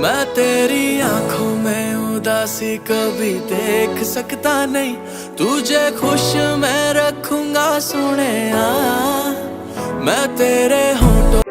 मैं तेरी आंखों में उदासी कभी देख सकता नहीं, तुझे खुश मैं रखूंगा सोने मैं तेरे होठों।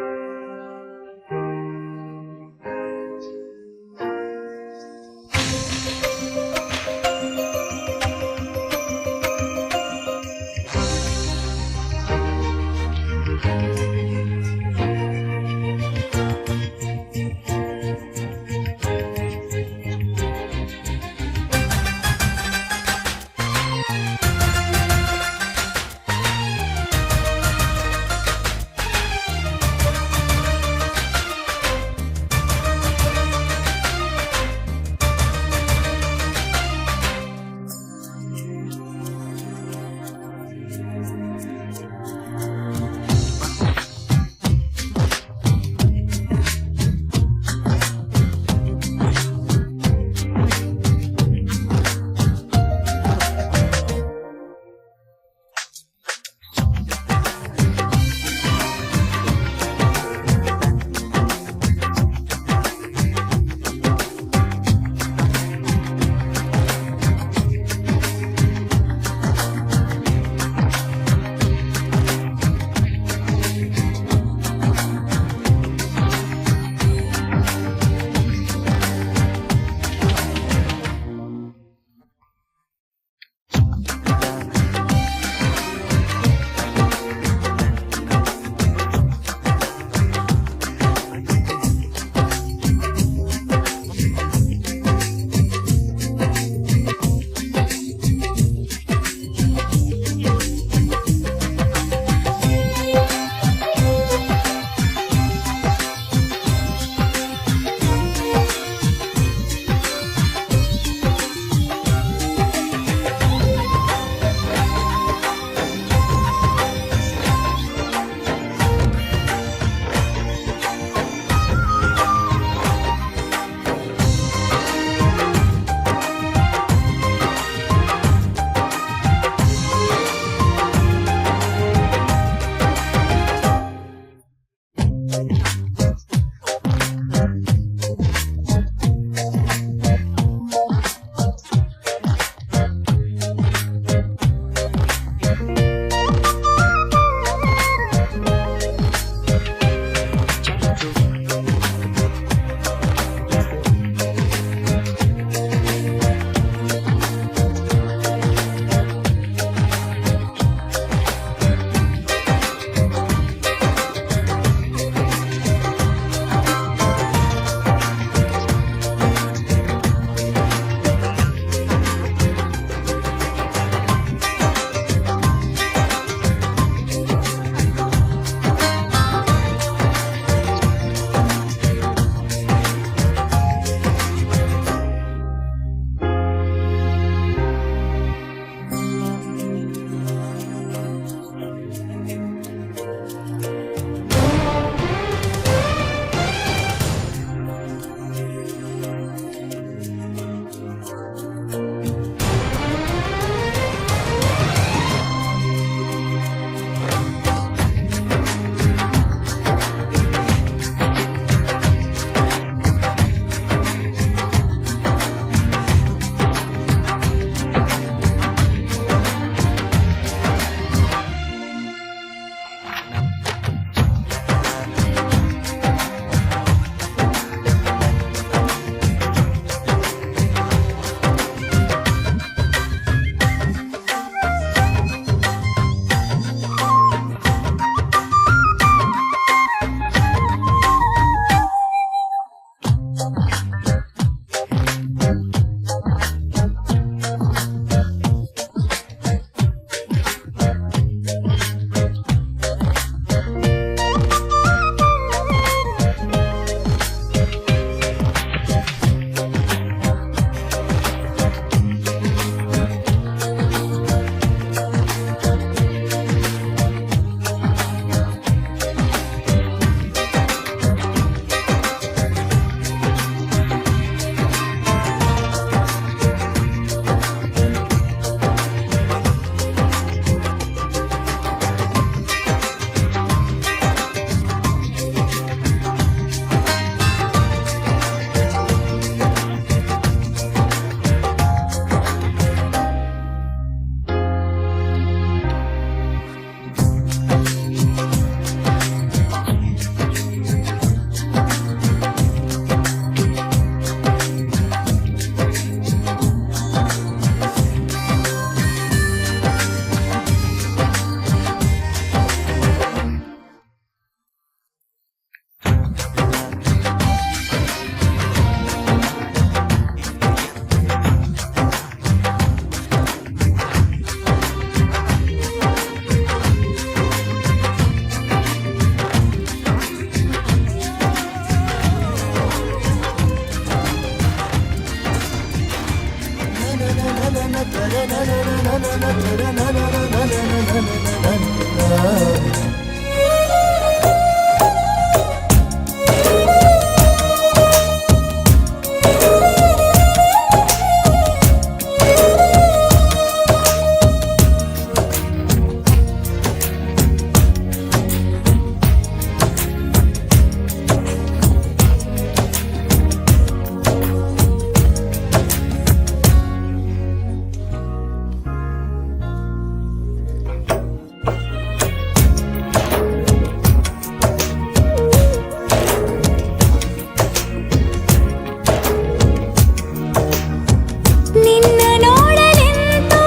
ನಿನ್ನ ನೋಡಲೆಂತೋ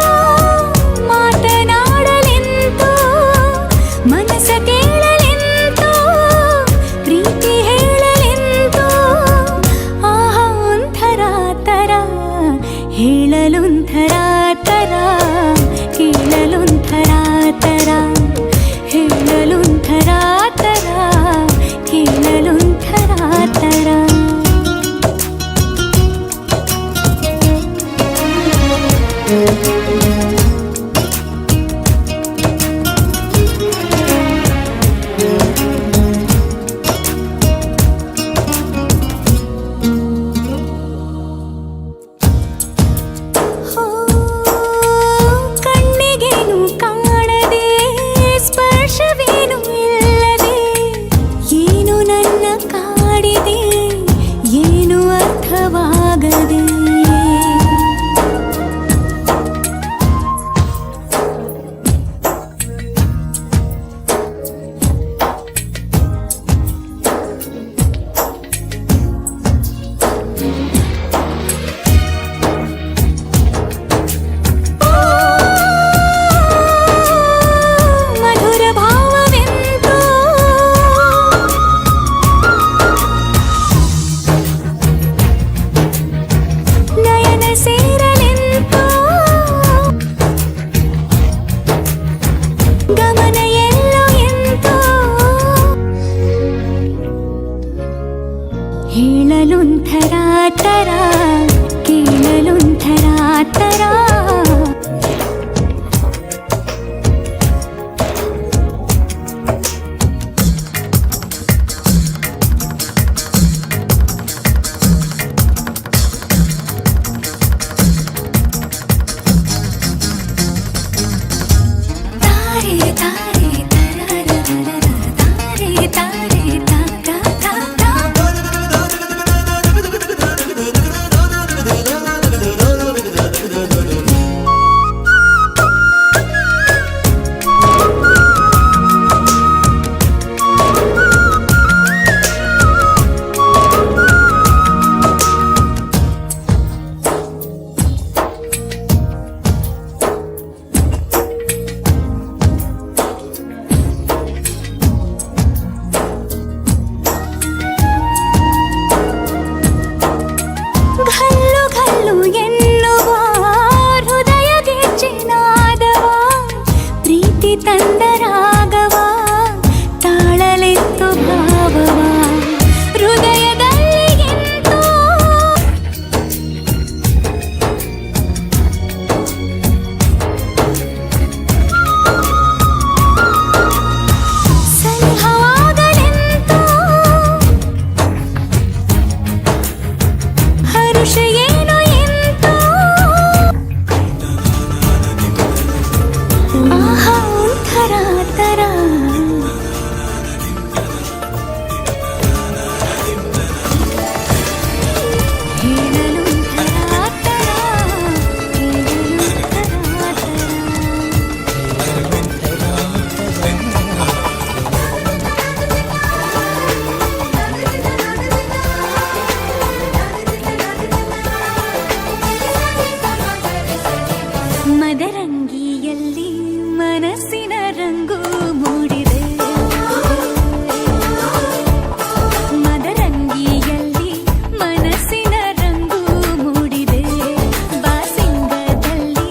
ಮಾತನಾಡಲೆಂತೋ ಮನಸ ಕೇಳಲೆಂತೋ ಪ್ರೀತಿ ಹೇಳಲೆಂತೋ ಆಹಾ ಒಂಥರ ತರ ಹೇಳಲೊಂಥರ ತರ ಕೇಳಲೊಂಥರ ತರ ಹೇಳಲೊಂಥರ ತರ ಕೇಳಲೊಂಥರ ತರ ಕಣ್ಣಿಗೇನು ಕಾಣದೆ ಸ್ಪರ್ಶವೇನು ಇಲ್ಲದೆ ಏನು ನನ್ನ ಕಾಡಿದೆ ಏನು ಅರ್ಥವಾಗದೆ ಮಧುರ ಭಾವವೆಂತೋ ನಯನ ಸೇರಲೆಂತೋ ಗಮನ ಎಲ್ಲೋ ಎಂತೋ ಹೇಳಲೊಂಥರ ತರ ಕೇಳಲೊಂಥರ ತರ ತಾರೆ ತಾರೆ ತರರರರರ ತಾರೆ ತಾರೆ ತಾ ತಾ ತಾ ತಾ ಘಲ್ಲು ಘಲ್ಲು ಎನ್ನುವ ಹೃದಯ ಗೆಜ್ಜೆನಾದವ ಪ್ರೀತಿ ತಂದ ರಾಗವ ತಾಳಲೆತ್ತು ಭಾವವ ಹೃದಯದಲ್ಲಿ ಎಂತೋ ಸನಿಹವಾಗಲೆಂತೋ ಹರುಷ ಏನೋ ಎಂತೋ ಆಹಾ ಒಂಥರ ತರ ಹೇಳಲೊಂಥರ ತರ ಕೇಳಲೊಂಥರ ಮದರಂಗಿಯಲ್ಲಿ ಮನಸ್ಸಿನ ರಂಗು ಮೂಡಿದೆ ಮದರಂಗಿಯಲ್ಲಿ ಮನಸ್ಸಿನ ರಂಗು ಮೂಡಿದೆ ಬಾಸಿಂಗದಲ್ಲಿ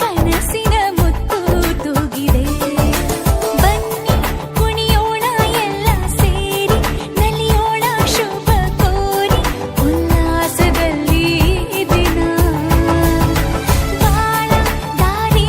ಕನಸಿನ ಮುತ್ತು ತೂಗಿದೆ ಬನ್ನಿ ಕುಣಿಯೋಣ ಎಲ್ಲ ಸೇರಿ ನಲಿಯೋಣ ಶುಭ ಕೋರಿ ಉಲ್ಲಾಸದಲ್ಲಿ ದಿನ ಬಾಳ ದಾರಿ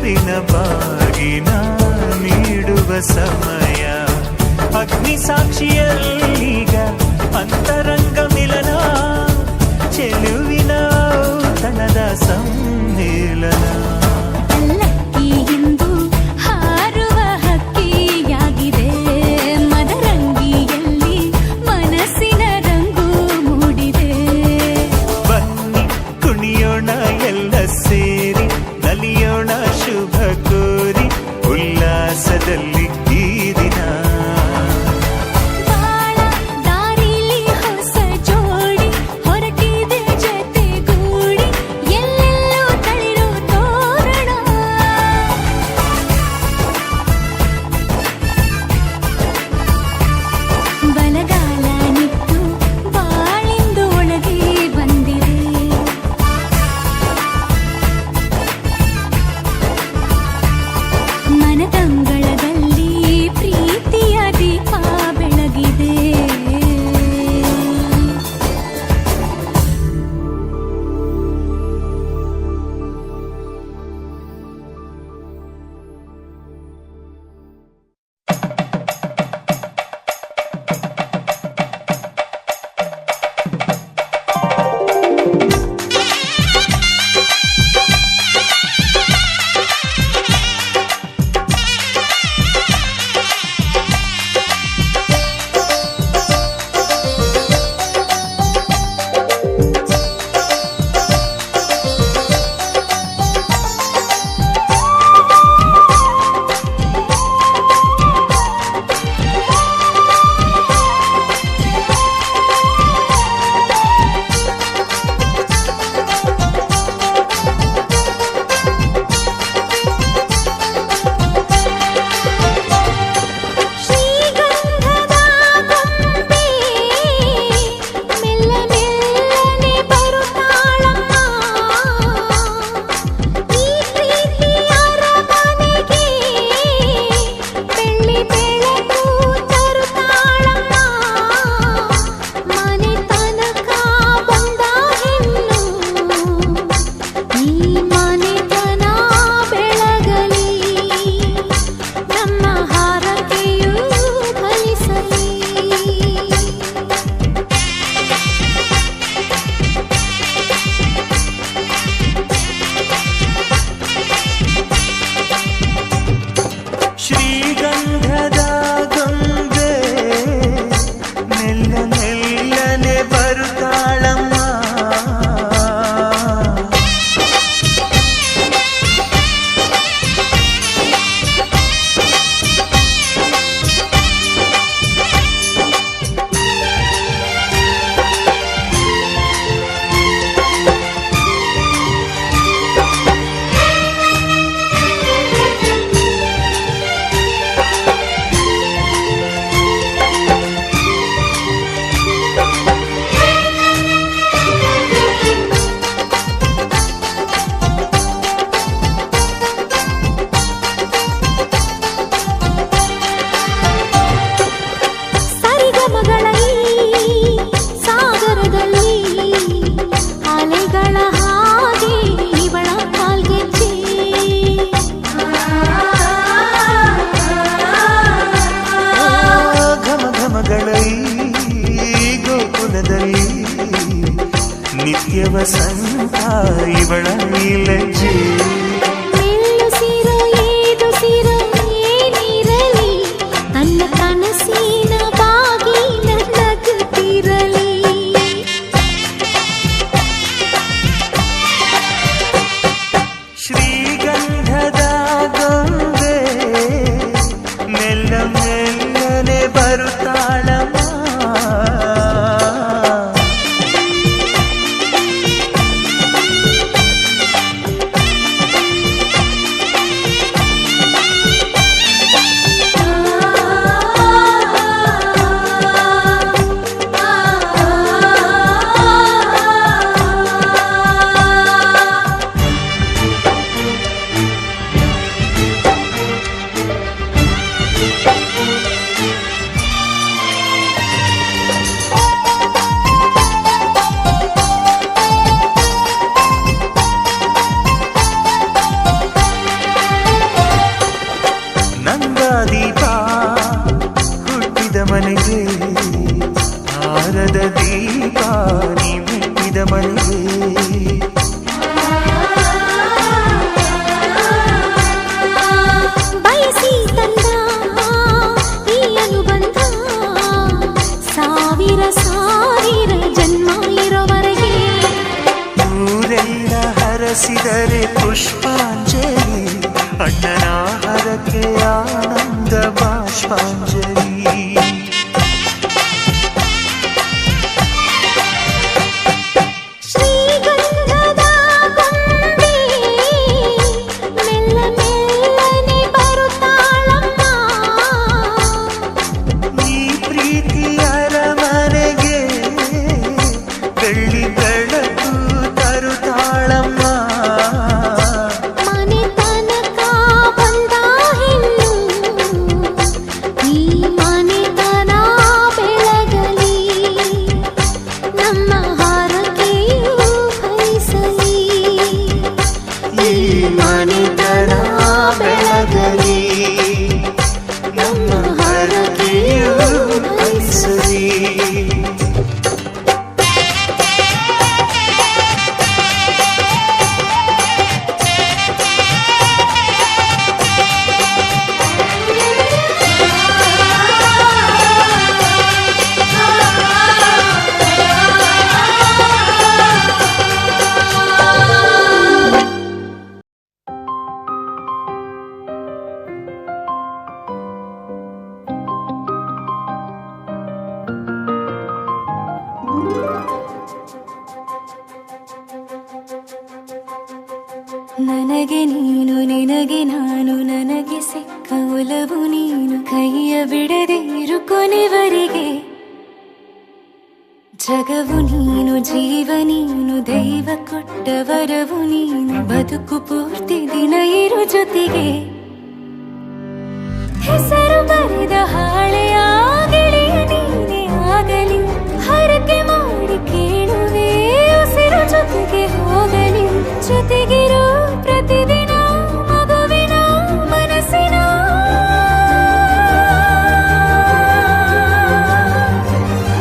ಚೆಲುವಿನ ಬಾಗಿನ ನೀಡುವ ಸಮಯ ಅಗ್ನಿ ಸಾಕ್ಷಿಯಲ್ಲೀಗ ಅಂತರಂಗ ಮಿಲನ ಚೆಲುವಿನ ತನದ ಸಮ್ಮೇಳನ ಲಕ್ಕಿ ಇಂದು ಹಾರುವ ಹಕ್ಕಿಯಾಗಿದೆ ಮದರಂಗಿಯಲ್ಲಿ ಮನಸ್ಸಿನ ರಂಗು ಮೂಡಿದೆ ಬನ್ನಿ ಕುಣಿಯೋಣ ಎಲ್ಲ ಸೇರಿ ನಲಿಯೋಣ ಶುಭ ಕೋರಿ ಉಲ್ಲಾಸದಲ್ಲಿ ಈ ದಿನ ಬಾಳ ದಾರಿಲಿ ಹೊಸ ಜೋಡಿ ಹೊರಟಿದೆ ಜೊತೆಗೂಡಿ ಎಲ್ಲೆಲ್ಲೂ ತಳಿರು ತೋರಣ ಹೆಸರೇ ಪುಷ್ಪಾಂಜಲಿ, ಅಣ್ಣನ ಹರಕೆ ಆನಂದ ಬಾಷ್ಪಾಂಜಲಿ. ನನಗೆ ನೀನು ನಿನಗೆ ನಾನು, ನನಗೆ ಸಿಕ್ಕ ಒಲವು ನೀನು, ಕೈಯ ಬಿಡದೆ ಇರು ಕೊನೆವರೆಗೆ. ಜಗವು ನೀನು, ಜೀವ ನೀನು, ದೈವ ಕೊಟ್ಟ ವರವು ನೀನು, ಬದುಕು ಪೂರ್ತಿ ದಿನ ಇರು ಜೊತೆಗೆ. ಹೆಸರು ಬರೆದ ಹಾಳೆಯ ಗೆಳೆಯ ನೀನೇ ಆಗಲಿ, ಹರಕೆ ಮಾಡಿ ಕೇಳುವೆ ಉಸಿರು ಜೊತೆಗೆ ಹೋಗಲಿ. ಜೊತೆಗಿರೋ ಪ್ರತಿದಿನ ಮಗುವಿನ ಮನಸ್ಸಿನ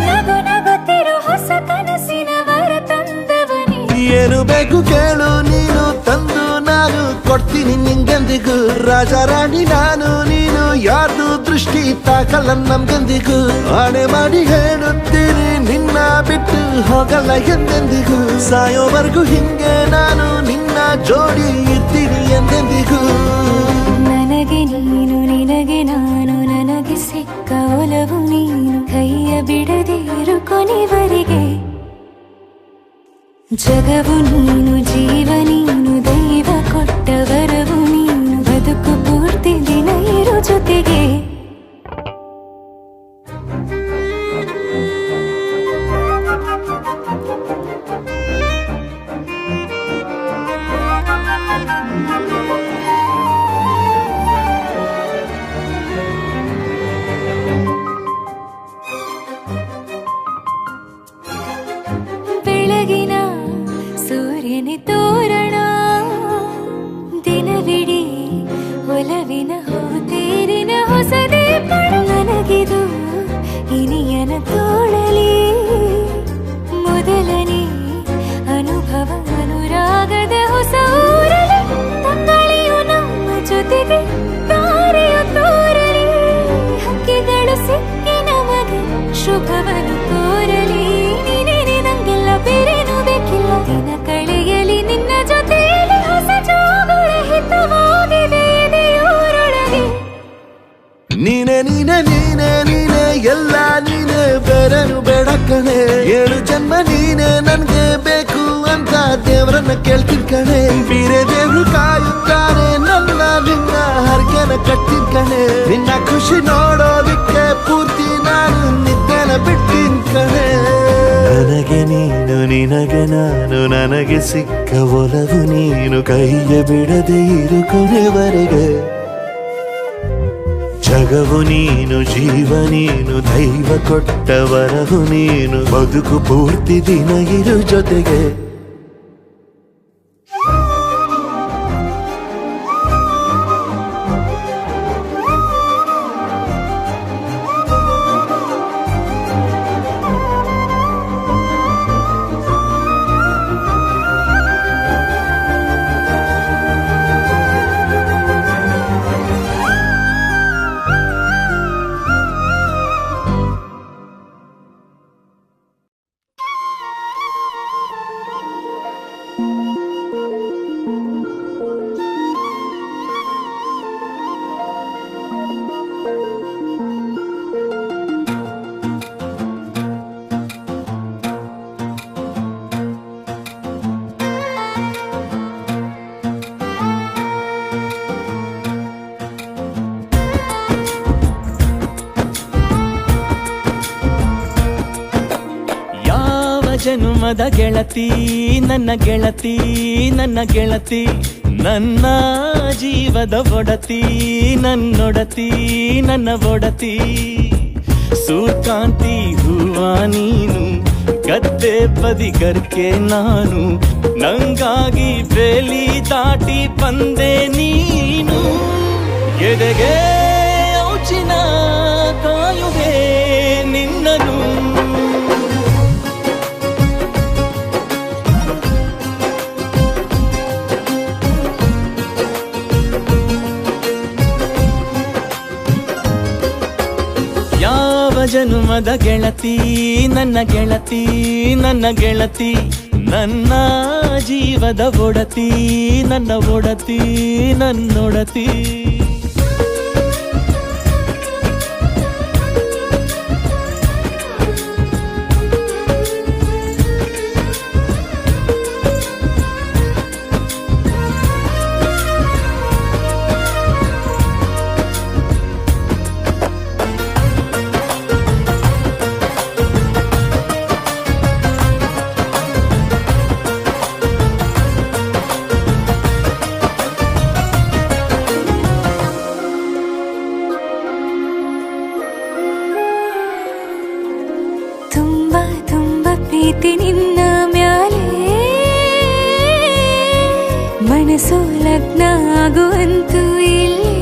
ನಗು ನಗುತ್ತಿರೋ ಹೊಸ ಕನಸಿನ ವರ ತಂದವನೇ. ಏನು ಬೇಕು ಕೇಳು ನೀನು ತಂದು ನಾನು ಕೊಡ್ತೀನಿ ನಿಂಗೆಂದಿಗೂ. ರಾಜ ರಾಣಿ ನಾನು ನೀನು, ಯಾರ್ದು ದೃಷ್ಟಿ ತಾಕಲ್ಲ ನಮ್ಗೆಂದಿಗೂ. ಆಣೆ ಮಾಡಿ ಹೇಳುತ್ತೀನಿ ನಿನ್ನ ಬಿಟ್ಟು ಹೋಗಲ್ಲ ಎಂದೆಂದಿಗೂ. ಸಾಯೋವರೆಗೂ ಹಿಂಗೆ ನಾನು ನಿನ್ನ ಜೋಡಿ ಇರ್ತೀನಿ ಎಂದೆಂದಿಗೂ. ನನಗೆ ನೀನು ನಿನಗೆ ನಾನು, ನನಗೆ ಸಿಕ್ಕ ಒಲವು ನೀನು, ಕೈಯ ಬಿಡದೆ ಇರು ಕೊನೆವರೆಗೆ. ಜಗವು ನೀನು, ಜೀವ ನೀನು, ದೈವ ಕೊಟ್ಟ ವರವು ನೀನು, ಬದುಕು ಪೂರ್ತಿ ದಿನ ಇರು ಜೊತೆಗೆ. ಬೆಳಗಿನ ಸೂರ್ಯನ ತೋರಣ, ದಿನವಿಡೀ ಒಲವಿನ ಹೂತೇರಿನ ಹೊಸದೇ ಪಡ. ನನಗಿದು ಇನಿಯನ ತೋಳಲಿ ಮೊದಲನೇ ಅನುಭವ, ಅನುರಾಗದ ಹೊಸ ಊರಲಿ. ತಂಗಳಿಯು ನಮ್ಮ ಜೊತೆಗೆ ತಾರೆಯು ತೋರಲಿ, ಹಕ್ಕಿಗಳು ಸಿಕ್ಕಿ ನಮಗೆ ಶುಭವನ್ನು ಕೋರಲಿ. ನೀನೇನೆ ನಂಗೆಲ್ಲ ಬೇರೇನು ಬೇಕಿಲ್ಲ, ದಿನ ಕಳೆಯಲಿ ನಿನ್ನ ಜೊತೆಯಲ್ಲಿ. ಹೊಸ ಜೋಗುಳ ಹಿತವಾಗಿದೆ ಎದೆಯೂರೊಳಗೆ. ನೀನೆ ನೀನೆ ನೀನೆ ನೀನೆ ಎಲ್ಲ ನೀನೆ, ಬೇರೆನು ಬೇಡ ಕಣೆ. 7 ಜನ್ಮ ನೀನೆ ನನ್ಗೆ ಬೇಕು ಅಂತ ದೇವರನ್ನ ಕೇಳ್ತೀನಿ ಕಣೆ. ಬೇರೆ ದೇವ್ರು ಕಾಯುತ್ತಾರೆ ನನ್ನ ನಿನ್ನ ಹರಕೆನ ಕಟ್ತೀನಿ ಕಣೆ. ನಿನ್ನ ಖುಷಿ ನೋಡೋದಿಕ್ಕೆ ಪೂರ್ತಿ ನಾನು ನಿದ್ದೆನ ಬಿಡ್ತೀನಿ ಕಣೆ. ನನಗೆ ನೀನು ನಿನಗೆ ನಾನು, ನನಗೆ ಸಿಕ್ಕ ಒಲವು ನೀನು, ಕೈಯ ಬಿಡದೆ ಇರು ಕೊನೆವರೆಗೆ. ಜಗವು ನೀನು, ಜೀವ ನೀನು, ದೈವ ಕೊಟ್ಟ ವರವು ನೀನು, ಬದುಕು ಪೂರ್ತಿ ದಿನ ಇರು ಜೊತೆಗೆ. ಜನುಮದ ಗೆಳತಿ ನನ್ನ ಗೆಳತಿ ನನ್ನ ಗೆಳತಿ ನನ್ನ ಜೀವದ ಒಡತಿ ನನ್ನೊಡತಿ ನನ್ನ ಒಡತಿ ಸೂರ್ಕಾಂತಿ ಹೂವ ನೀನು ಗದ್ದೆ ಬದಿಗರ್ಕೆ ನಾನು ನಂಗಾಗಿ ಬೇಲಿ ದಾಟಿ ಬಂದೆ ನೀನು ಎದೆಗೆ ಔಚಿನ ಕಾಯುವೆ ನಿನ್ನನು ಯಾವ ಜನುಮದ ಗೆಳತಿ ನನ್ನ ಗೆಳತಿ ನನ್ನ ಗೆಳತಿ ನನ್ನ ಜೀವದ ಒಡತಿ ನನ್ನ ಒಡತಿ ನನ್ನೊಡತಿ ತುಂಬಾ ತುಂಬಾ ಪ್ರೀತಿ ನಿನ್ನ ಮ್ಯಾಲೆ ಮನಸ್ಸು ಲಗ್ನ ಆಗುವಂತೂ ಇಲ್ಲೇ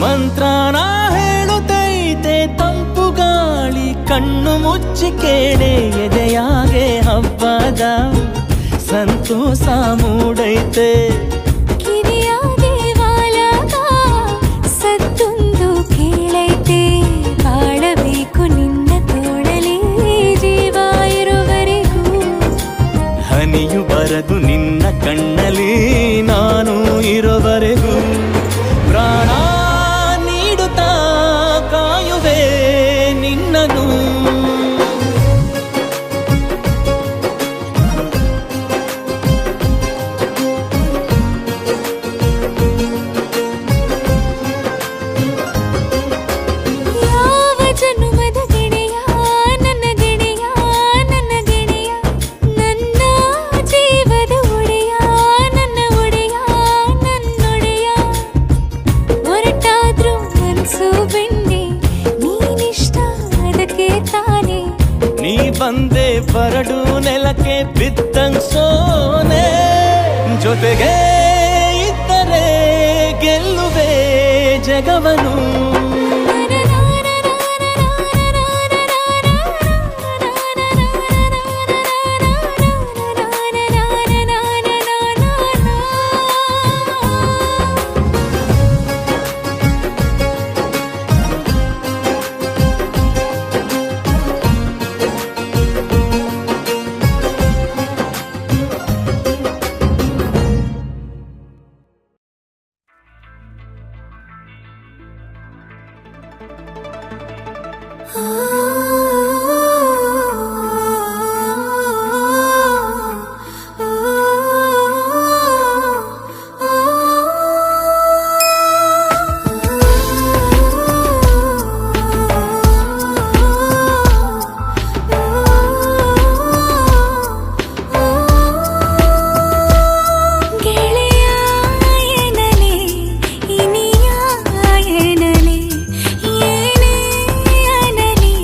ಮಂತ್ರನ ಹೇಳುತ್ತೈತೆ ತಂಪು ಗಾಳಿ ಕಣ್ಣು ಮುಚ್ಚಿ ಕೇಳೆ ಎದೆಯಾಗೆ ಹಬ್ಬದ ಸಂತೋಷ ಮೂಡೈತೆ ಕಿವಿಯ ದೇವಾಲಯ ಸತ್ತೊಂದು ಕೇಳೈತೆ ಬಾಳಬೇಕು ನಿನ್ನ ತೋಳಲಿ ಜೀವ ಇರುವರೆಗೂ ಹನಿಯು ಬರದು ನಿನ್ನ ಕಣ್ಣಲ್ಲಿ ನಾನು ಇರುವರೆಗೂ ಪ್ರಾಣ ನೀಡುತ್ತಾ ಕಾಯುವೆ ನಿನ್ನನು ಯಾವ ಜನುಮದ ಗೆಳೆಯ ನನ್ನ ಗೆಳೆಯ ನನ್ನ ಗೆಳೆಯ ನನ್ನ ಜೀವದ ಒಡೆಯ ನನ್ನ ಒಡೆಯ ನನ್ನೊಡೆಯ ಹೊರಟಾದ್ರೂ ಮನಸ್ಸು ಬೆಂಡೆ ನೀನಿಷ್ಟ ಅದಕ್ಕೆ ತಾನೇ ನೀ ಬಂದೆ ಬರಡು ನೆಲಕ್ಕೆ ಬಿದ್ದಂಗ್ ಸೋನೆ ಜೊತೆಗೆ ಇದ್ದರೆ ಗೆಲ್ಲುವೆ ಜಗವನು ಗೆಳೆಯ ಎನ್ನಲಿ ಇನಿಯ ಎನ್ನಲಿ ಏನೇ ಅನ್ನಲಿ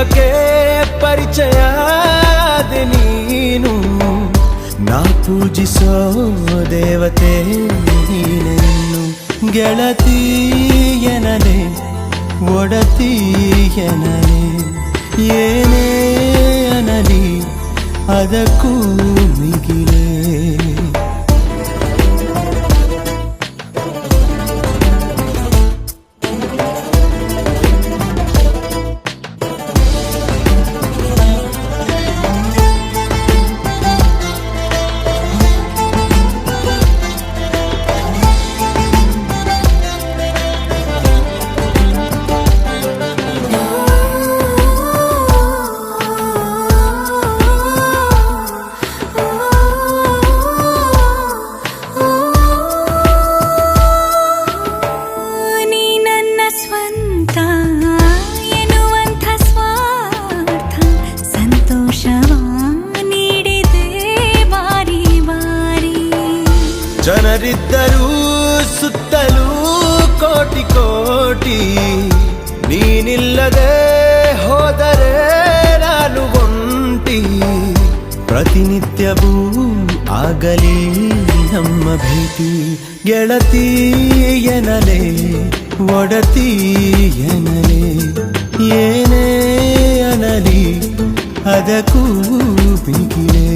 ಜೀವಕ್ಕೆ ಪರಿಚಯ ಆದೆ ನೀನು ನಾ ಪೂಜಿಸೋ ದೇವತೆ ನೀನೆನ್ನು ಗೆಳತಿಯನಲೆ ಒಡತಿಯನಲೆ ಏನೇ ಅನಲಿ ಅದಕ್ಕೂ ಮಿಗಿಲೇ ಜನರಿದ್ದರೂ ಸುತ್ತಲೂ ಕೋಟಿ ಕೋಟಿ ನೀನಿಲ್ಲದೆ ಹೋದರೆ ನಾನು ಒಂಟಿ ಪ್ರತಿನಿತ್ಯವೂ ಆಗಲಿ ನಮ್ಮ ಭೇಟಿ ಗೆಳತಿಯನಲೆ ಒಡತಿಯನಲೆ ಏನೇ ಅನಲಿ ಅದಕ್ಕೂ ಬಿಗಿಲೇ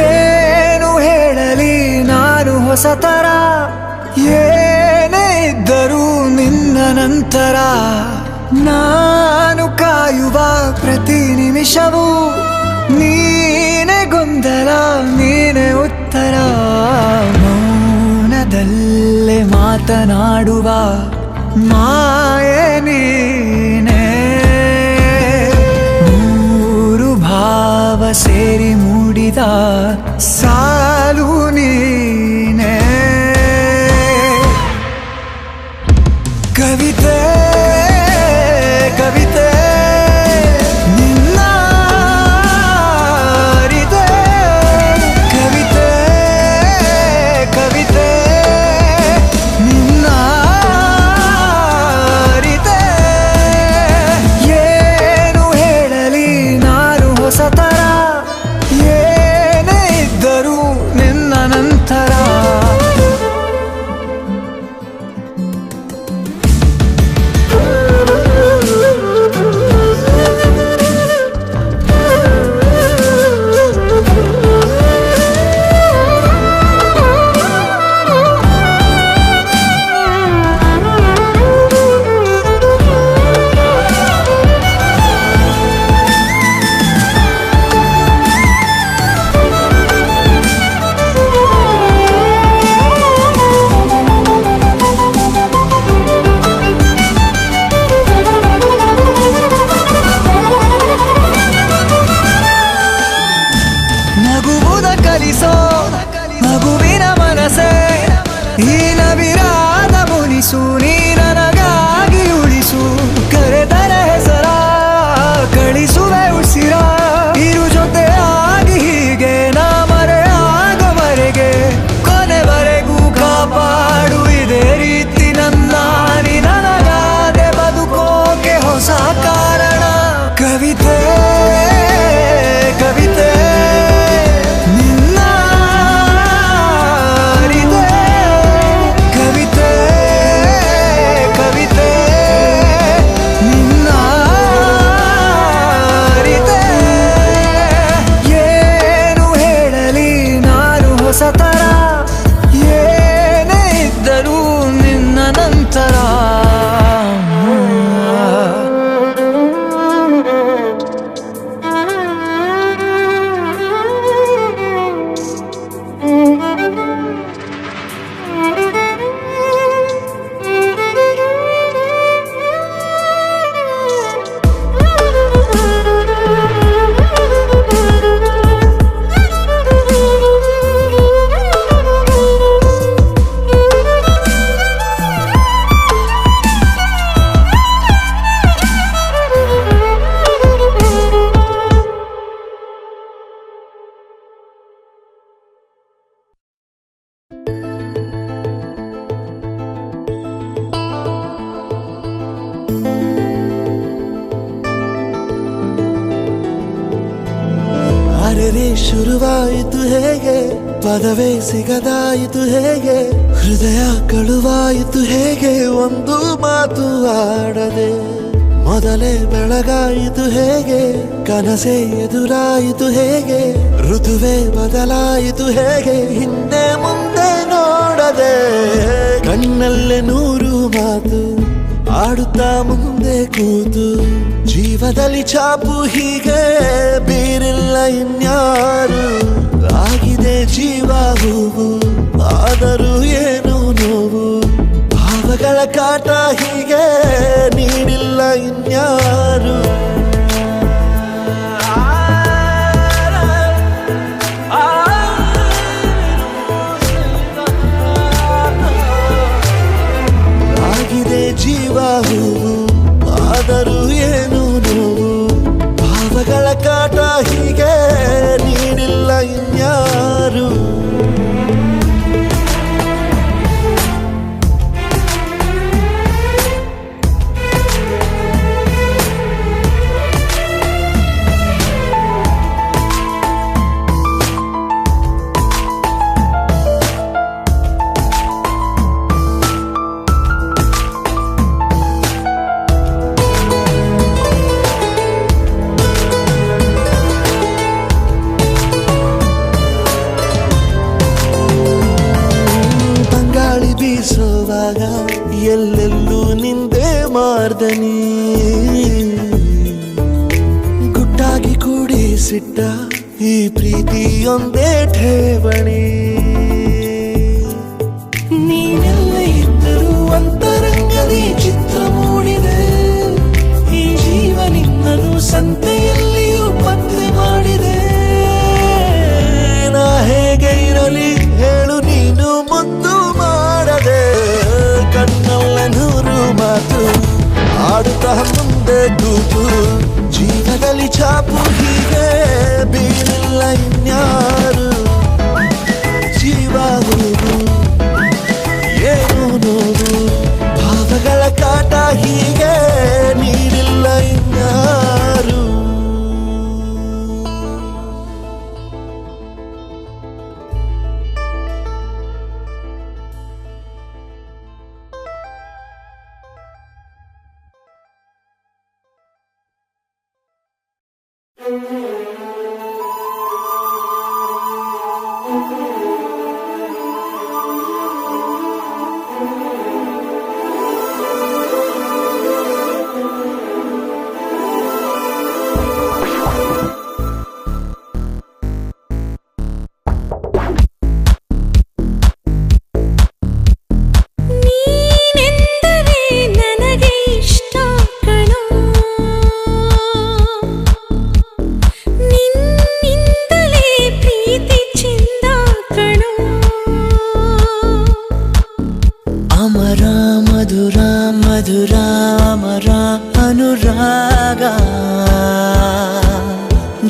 ಏನು ಹೇಳಲಿ ನಾನು ಹೊಸತರ ಏನೇ ಇದ್ದರೂ ನಿನ್ನ ನಂತರ ನಾನು ಕಾಯುವ ಪ್ರತಿ ನಿಮಿಷವೂ ನೀನೆ ಗೊಂದಲ ನೀನೆ ಉತ್ತರ ಮೌನದಲ್ಲೇ ಮಾತನಾಡುವ ಮಾಯೆ ನೀನೆ ಮೂರು ಭಾವ ಸೇರಿ ಮೂಡಿದ ಸಾಲು ನೀನೆ ಕವಿತೆ ಕವಿತೆ ನಿನ್ನ ಅರಿತೆ ಕವಿತೆ ಕವಿತೆ ನಿನ್ನ ಅರಿತೆ ಏನು ಹೇಳಲಿ ನಾನು ಹೊಸತರ ಏನೇ ಇದ್ದರೂ ನಿನ್ನ ನಂತರ ಶುರುವಾಯಿತು ಹೇಗೆ, ಪದವೇ ಸಿಗದಾಯಿತು ಹೇಗೆ, ಹೃದಯ ಕಳುವಾಯಿತು ಹೇಗೆ, ಒಂದು ಮಾತು ಆಡದೆ ಮೊದಲೇ ಬೆಳಗಾಯಿತು ಹೇಗೆ, ಕನಸೇ ಎದುರಾಯಿತು ಹೇಗೆ, ಋತುವೇ ಬದಲಾಯಿತು ಹೇಗೆ, ಹಿಂದೆ ಮುಂದೆ ನೋಡದೆ ಕಣ್ಣಲ್ಲೇ ನೂರು ಮಾತು ಆಡುತ್ತಾ ಮುಂದೆ ಕೂತು, ಜೀವದಲ್ಲಿ ಛಾಪು ಹೀಗೆ ಬೀರಿಲ್ಲ ಇನ್ಯಾರು, ಆಗಿದೆ ಜೀವ ಹೂವು ಆದರೂ ಏನು ನೋವು, ಭಾವಗಳ ಕಾಟ ಹೀಗೆ ನೀಡಿಲ್ಲ ಇನ್ಯಾರು. ಆಗಿದೆ ಜೀವ ಹೂವು ಆದರೂ ಏನು ನೋವು, ಭಾವಗಳ ಕಾಟ ಹೀಗೆ ನೀಡಿಲ್ಲ ಇನ್ಯಾರು. ಬೀಸೋವಾಗ ಎಲ್ಲೆಲ್ಲೂ ನಿಂದೆ ಮಾರ್ದನಿ, ಗುಟ್ಟಾಗಿ ಕೂಡಿಸಿಟ್ಟ ಈ ಪ್ರೀತಿಯೊಂದೇ ಠೇವಣಿ, ನೀನೆಲ್ಲ ಇದ್ದರೂ ಅಂತರಂಗದಿ ಚಿತ್ರ ಮೂಡಿದೆ, ಈ ಜೀವ ನಿನ್ನನ್ನು ಸಂತೆಯಲ್ಲಿಯೂ ಪತ್ತೆ ಮಾಡಿದೆ, ನಾ ಹೇಗೆ ಇರಲಿ ಹೇಳು ನೀನು ಮುದ್ದು ಮಾಡದೆ, ಕಣ್ಣಲ್ಲ ನೂರು ಮಾತು ಆಡುತ್ತಾ ಮುಂದೆ ಕೂತು, ಜೀವದಲ್ಲಿ ಛಾಪು ಹೀಗೆ ಬೀರಿಲ್ಲ ಇನ್ಯಾರು, ಜೀವ ಹೂವು ಏನು ನೋವು, ಭಾವಗಳ ಕಾಟ ಹೀಗೆ ನೀಡಿಲ್ಲ ಇನ್ಯಾರು.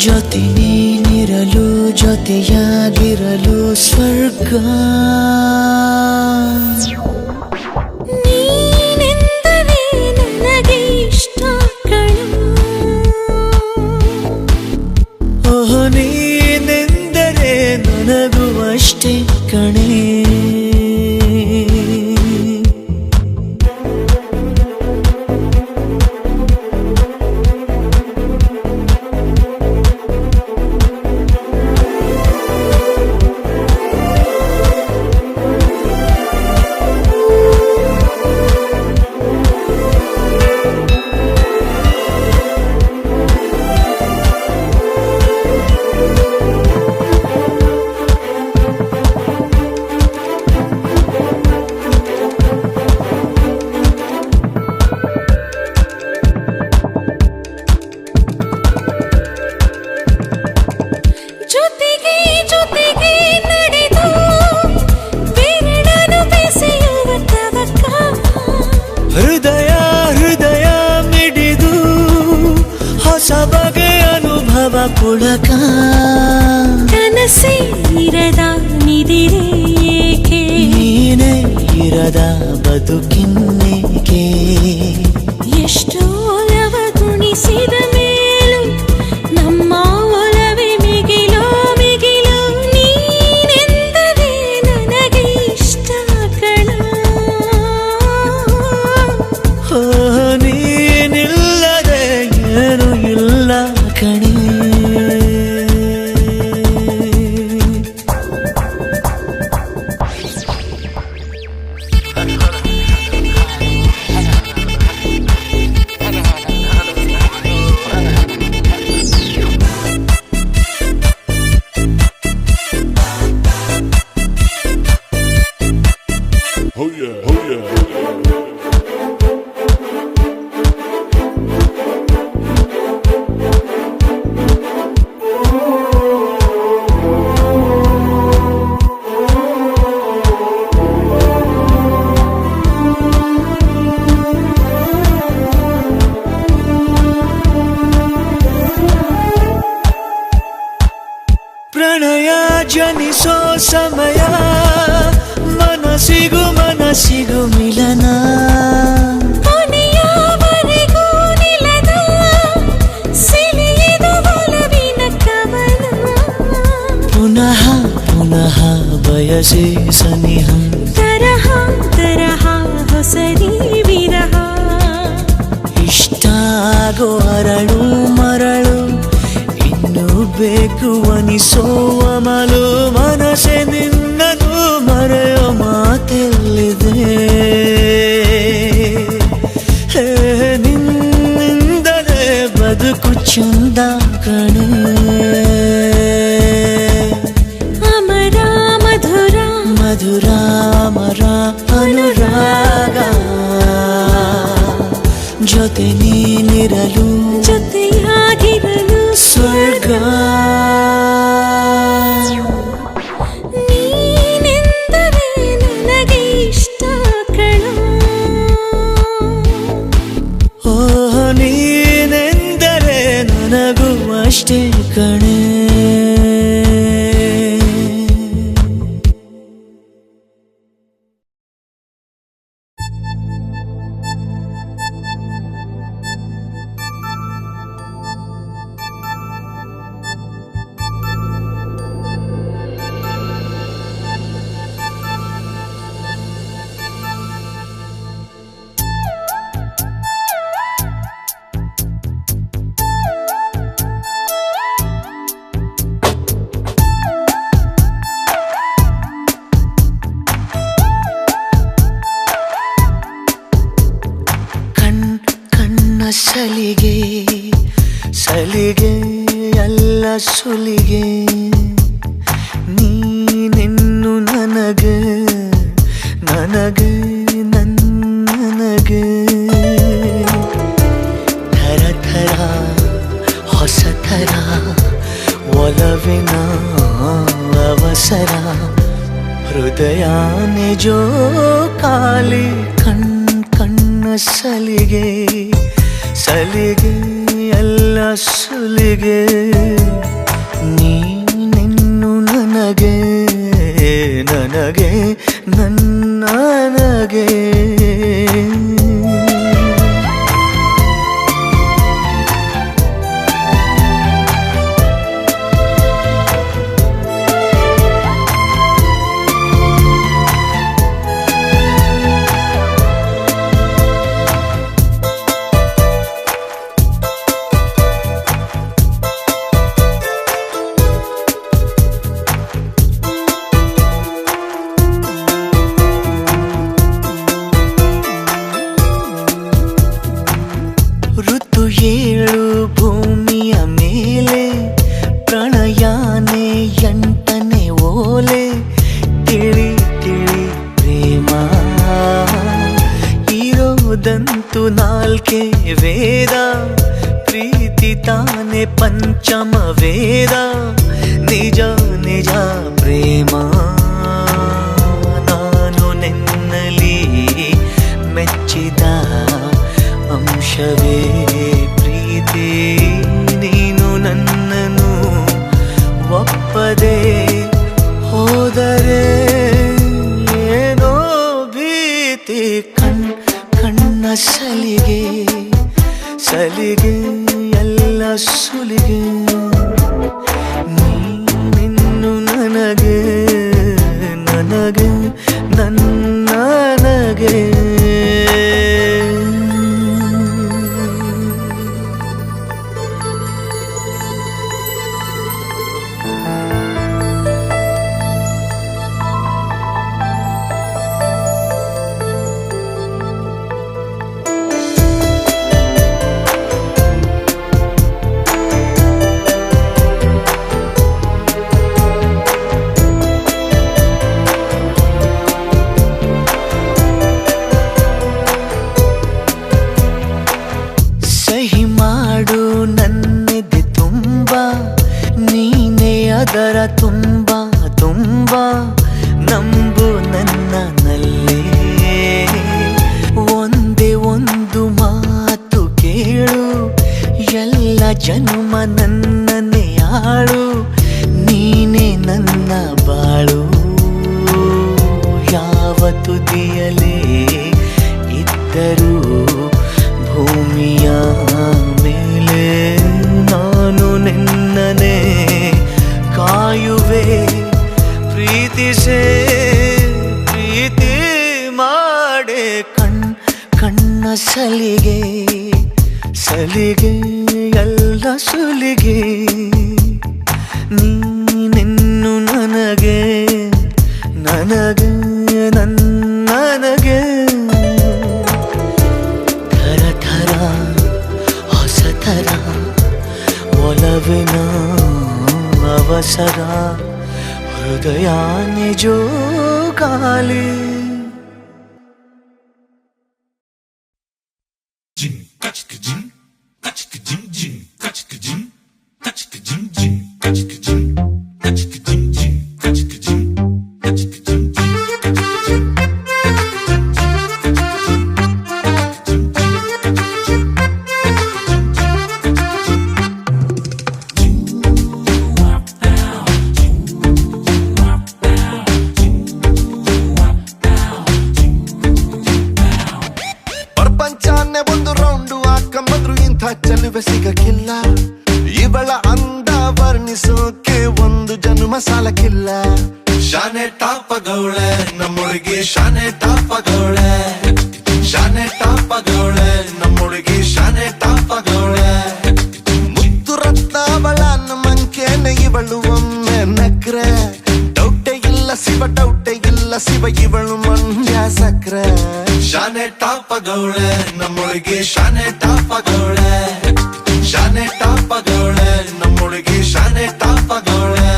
ಜೊತೆ ನೀನಿರಲು ಜೊತೆಯಾಗಿರಲು ಸ್ವರ್ಗ, ನೀನೆಂದರೆ ನನಗೆ ಇಷ್ಟ ಕಣೋ, ಓಹೋ ನೀನೆಂದರೆ ನನಗೂ ಅಷ್ಟೇ ಕಣೆ. ಪುಳಕ ಕನಸೇ ಇರದ ನಿದಿರೆ ಏಕೆ, ನೀನೇ ಇರದ ಬದುಕಿನ್ನೇಕೆ, ಎಷ್ಟೋ ಒಲವ ತುಣಿಸಿದ ಮೇಲೂ ನಮ್ಮ ಒಲವೇ ಮಿಗಿಲೋ ಮಿಗಿ ಜನಿಸೋ ಸಮಯ ಮನಸ್ಸಿಗೂ ಮಿಲನ ಕೊನೆಯವರೆಗೂ ನಿಲ್ಲದ ಸಿಲಿಯಿದು ಒಲವಿನ ಕವನ ಪುನಃ ಪುನಃ ಬಯಸೆ ಸನಿಹ ತರಹ ತರಹ ಹೊಸರಿ ವಿರಹ ಇಷ್ಟಾಗೋ ಅರಳು ಮರಳು ಇನ್ನು ಬೇಕು ಅನಿಸೋ ಅಮಲು ಮನಸ್ಸೆ ನಿನ್ನದು ಮರೆಯೋ ಮಾತೆಲ್ಲಿದೆ ನಿನ್ನಿಂದಲೇ ಬದುಕು ಚಂದ ಕಣೆ ಅಮರ ಮಧುರ ಮಧುರ ಅಮರ ಅನುರಾಗ ಜೊತೆ ನೀನಿರಲು ಜೊತೆಯಾಗಿರಲು ಸ್ವರ್ಗ ನೀನೆಂದರೆ ನನಗೆ ಇಷ್ಟ ಕಣ ಓ ನೀನೆಂದರೆ ನನಗೂ ಅಷ್ಟೇ ಕಣೆ ಸಲಿಗೆ ಸಲಿಗೆ ಎಲ್ಲ ಸುಲಿಗೆ ನೀನೆನ್ನು ನನಗೆ ನನಗೆ ನನಗೆ ಥರ ಥರ ಹೊಸ ಥರ ಒಲವಿನ ಅವಸರ ಹೃದಯ ನಿಜೋ ಕಾಲಿ ಕಣ್ಣ ಸಲಿಗೆ ಸಲಿಗೆ ಎಲ್ಲ ಸುಲಿಗೆ ನೀನೆನ್ನು ನನಗೆ ನನಗೆ ನನಗೆ ಋತು ಏಳು ಭೂಮಿಯ ಮೇಲೆ ಪ್ರಣಯಾನೆ ಎಂಟನೆ ಓಲೆ ತಿಳಿ ತಿಳಿ ಪ್ರೇಮ ಇರೋದಂತೂ ನಾಲ್ಕೆ ವೇದ ಪ್ರೀತಿ ತಾನೆ ಪಂಚಮ ವೇದ ನಿಜ ನಿಜ ಪ್ರೇಮ ನಾನು ನಿನ್ನಲಿ ಮೆಚ್ಚಿದ ಅಂಶವೇ ಪ್ರೀತಿ ನೀನು ನನ್ನನ್ನು ಒಪ್ಪದೆ ಹೋದರೆ ಏನೋ ಭೀತಿ ಕಣ್ಣ ಸಲಿಗೆ ಸಲಿಗೆ ಎಲ್ಲ ಸುಲಿಗೆ ನೀನಿನ್ನು ನನಗೆ ನನಗೆ ನನಗೆ ಅದರ ತುಂಬ ತುಂಬ ನಂಬು ನನ್ನಲ್ಲೇ ಒಂದೇ ಒಂದು ಮಾತು ಕೇಳು ಎಲ್ಲ ಜನ್ಮ ನನ್ನನ್ನೇ ಆಳು ನೀನೇ ನನ್ನ ನನ್ನ ಸಲಿಗೆ ಸಲಿಗೆ ಎಲ್ಲ ಸುಲಿಗೆ ನೀನೆನ್ನು ನನಗೆ ನನಗೆ ನನಗೆ ಥರ ಥರ ಹೊಸ ಥರ ಒಲವಿನ ಅವಸರ ಹೃದಯ ನಿಜೋಗಾಲಿ ಪ್ರಪಂಚನೇ ಒಂದು ರೌಂಡು ಹಾಕೊಂಬಂದ್ರು ಇಂಥ ಚೆಲುವೆ ಸಿಗಕ್ಕಿಲ್ಲ ಇವಳ ಅಂದ ವರ್ಣಿಸೋಕೆ ಒಂದು ಜನ್ಮ ಸಾಲಕ್ಕಿಲ್ಲ ಶಾನೆ ಟಾಪಗೌಳೆ ನಮ್ಮೊಳಗೆ ಶಾನೆ ಟಾಪಗೌಳೆ ಶಾನೆ ಟಾಪಗೌಳೆ ನಮ್ಮೊಳಗೆ ಶಾನೆ ಟಾಪಗೌಳೆ ಮುತ್ತು ರತ್ನ ಅವಳ ಮಂಕೇನೆ ಇವಳು ಒಮ್ಮೆ ನಕ್ರೆ ಡೌಟೆ ಇಲ್ಲ ಶಿವ ಡೌಟೆ ಇಲ್ಲ ಶಿವ ಇವಳು ಮಂಡ್ಯ ಸಕ್ರೆ ಶಾನೆ ಟಾಪಗೌಳೆ ನಮ್ಮೊಳಗೆ ಶಾನೆ ಟಾಪಗೌಳೆ ಶಾನೆ ಟಾಪಗೌಳೆ ನಮ್ಮೊಳಗೆ ಶಾನೆ ಟಾಪಗೌಳೆ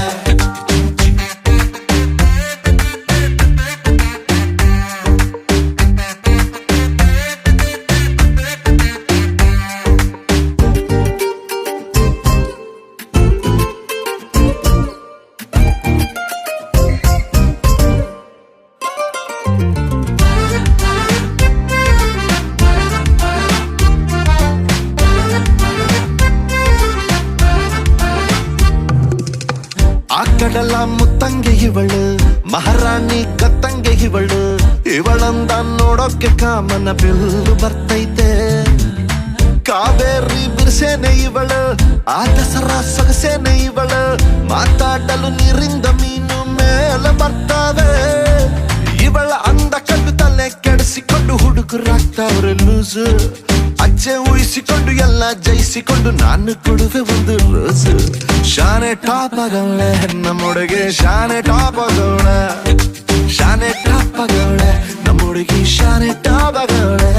ಆ ಕಡಲ ಮುತ್ತಂಗೆ ಇವಳು ಮಹಾರಾಣಿ ಕತ್ತಂಗೆ ಇವಳು ಇವಳಂದ ನೋಡೋಕೆ ಕಾಮನ ಬಿಲ್ಲು ಬರ್ತೈತೆ ಕಾವೇರಿ ಬಿರ್ಸೇನೆ ಇವಳು ಆ ದಸರಾ ಸೊಗಸೇನೆ ಇವಳು ಮಾತಾಡಲು ನೀರಿಂದ ಮೀನು ಮೇಲೆ ಬರ್ತಾವೆ ಇವಳ ಅಂದ ಕಂಡು ತಲೆ ಕೆಡಿಸಿಕೊಂಡು ಹುಡುಗರಾಗ್ತಾವ್ರೆ ಲೂಸು ಅಜ್ಜೆ ಊಹಿಸಿಕೊಂಡು ಎಲ್ಲ ಜಯಿಸಿಕೊಂಡು ನಾನು ಕೊಡುವೆ ಒಂದು ರೋಸು ಶಾನೆ ಟಾಪಗೌಳೆ ನಮ್ಮೊಳಗೆ ಶಾನೆ ಟಾಪಗೌಳೆ ಶಾನೆ ಟಾಪಗೌಳೆ ನಮ್ಮೊಳಗೆ ಶಾನೆ ಟಾಪಗೌಳೆ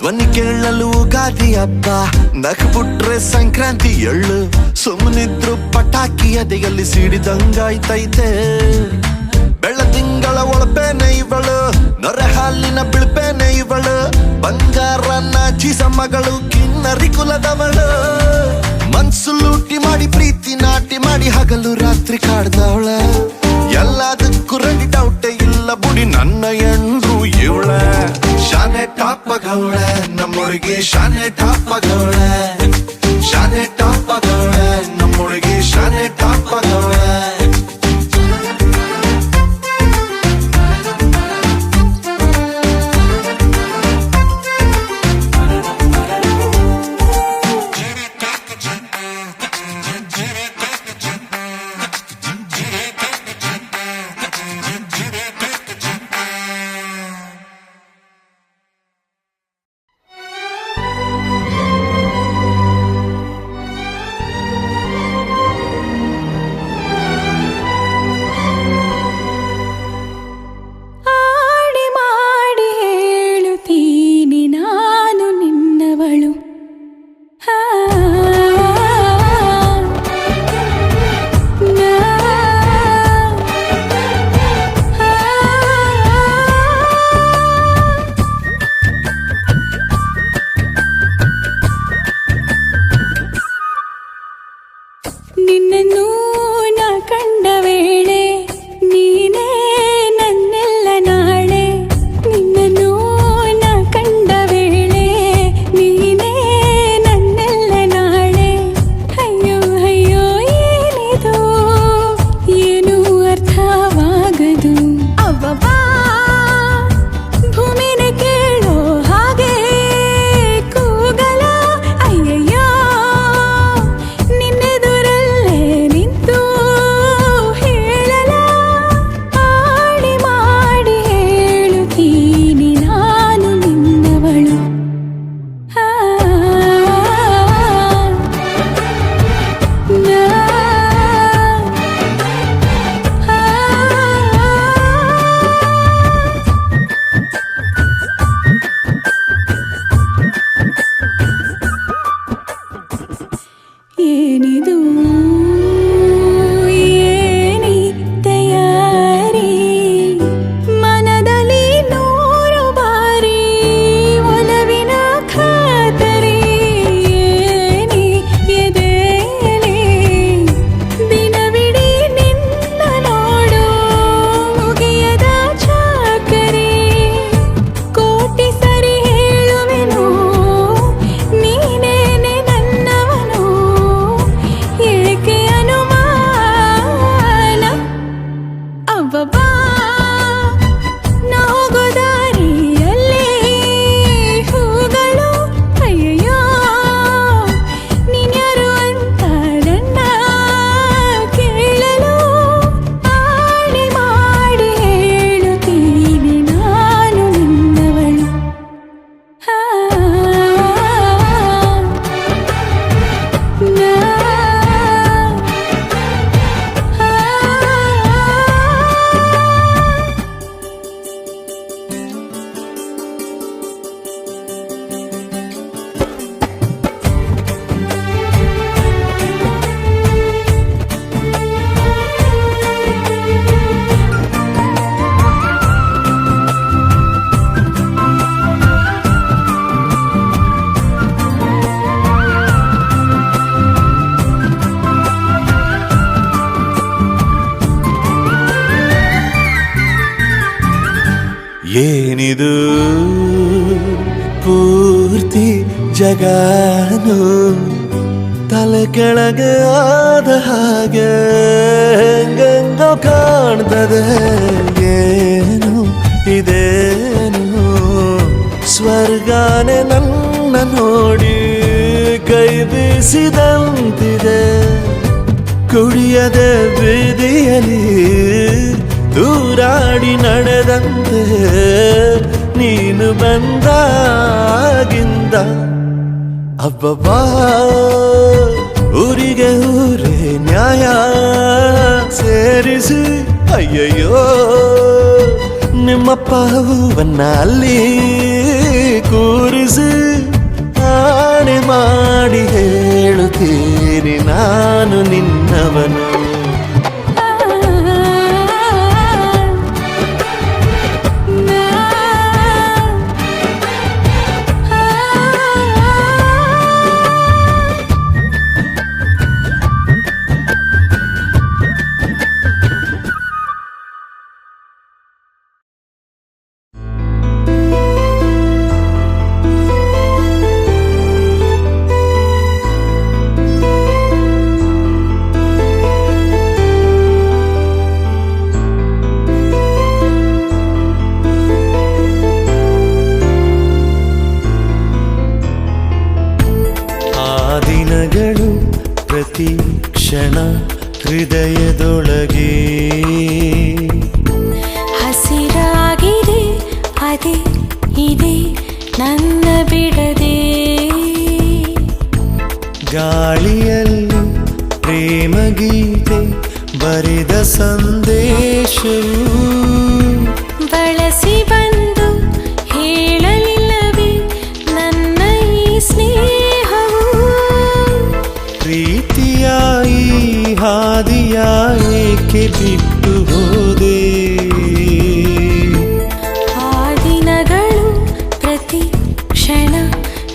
ಧ್ವನಿ ಕೇಳಲು ಯುಗಾದಿ ಹಬ್ಬ ನಕ್ಬಿಟ್ರೆ ಸಂಕ್ರಾಂತಿ ಎಳ್ಳು ಸುಮ್ಮನಿದ್ರು ಪಟಾಕಿ ಅದೆಯಲ್ಲಿ ಸಿಡಿದಂಗಾಯ್ತೈತೆ ಬೆಳ್ಳ ತಿಂಗಳ ಒಳಪೇನೆ ಇವಳು ನೊರೆ ಹಾಲಿನ ಬಿಳ್ಪೇನೆ ಇವಳು ಬಂಗಾರ ನಾಚಿಸ ಮಗಳು ಕಿನ್ನರಿ ಕುಲದವಳು ಮನ್ಸು ಲೂಟಿ ಮಾಡಿ ಪ್ರೀತಿ ನಾಟಿ ಮಾಡಿ ಹಗಲು ರಾತ್ರಿ ಕಾಡ್ದವಳ ಎಲ್ಲದಕ್ಕೂ ರೆಡಿ ಡೌಟೆ ಇಲ್ಲ ಬುಡಿ ನನ್ನ ಎಂಡ್ರು ಇವಳ ಶಾನೆ ಟಾಪಗೌಳೆ ನಮ್ಮೊಳಗೆ ಶಾನೆ ಟಾಪಗೌಳೆ ಶಾನೆ ಟಾಪಗೌಳೆ ನಮ್ಮೊಳಗೆ ಶಾನೆ ಟಾಪಗೌಳೆ ಏನಿದು ಪೂರ್ತಿ ಜಗಾನು ತಲೆ ಕೆಳಗೆ ಆದ ಹಾಗೆ ಹೆಂಗೆಂಗೋ ಕಾಣ್ತದೆ. ಏನು ಇದೇನು ಸ್ವರ್ಗಾನೆ ನನ್ನ ನೋಡಿ ಕೈ ಬೀಸಿದಂತಿದೆ. ಕುಡಿಯದೆ ಬೀದಿಯಲ್ಲಿ ದೂರಾಡಿ ನಡೆದಂತೆ ನೀನು ಬಂದಾಗಿಂದ ಅಬ್ಬಬ್ಬಾ ಊರಿಗೆ ಊರೇ ನ್ಯಾಯ ಸೇರಿಸಿ ಅಯ್ಯಯ್ಯೋ ನಿಮ್ಮಪ್ಪ ಹೂವನ್ನ ಅಲ್ಲಿ ಕೂರಿಸಿ ಆಣೆ ಮಾಡಿ ಹೇಳುತ್ತೀನಿ ನಾನು ನಿನ್ನವನು. ಪ್ರತಿ ಕ್ಷಣ ಹೃದಯದೊಳಗೆ ಹಸಿರಾಗಿದೆ ಅದೇ ಇದೆ ನನ್ನ ಬಿಡದೆ. ಗಾಳಿಯಲ್ಲಿ ಪ್ರೇಮ ಗೀತೆ ಬರೆದ ಸಂದೇಶವು ಬಳಸಿ ಬಂದು ಹೇಳಲಿಲ್ಲವೇ ನನ್ನ ಈ ಸ್ನೇಹವು. ಪ್ರೀತಿಯ ಈ ಹಾದಿಯ ಏಕೆ ಬಿಟ್ಟು ಹೋದೆ. ಆ ದಿನಗಳು ಪ್ರತಿ ಕ್ಷಣ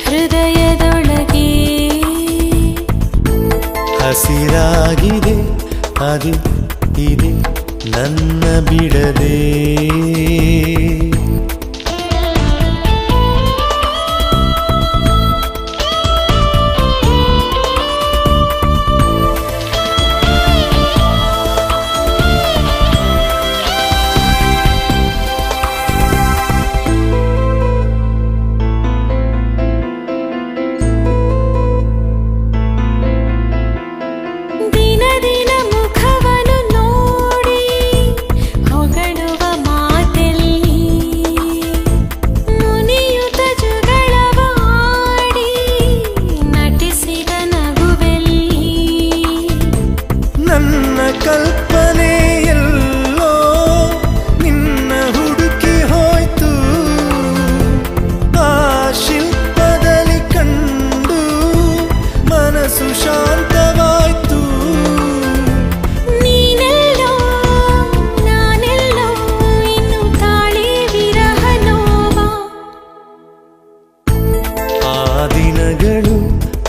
ಹೃದಯದೊಳಗೆ ಹಸಿರಾಗಿದೆ ಅದು ಇದೆ ನನ್ನ ಬಿಡದೆ.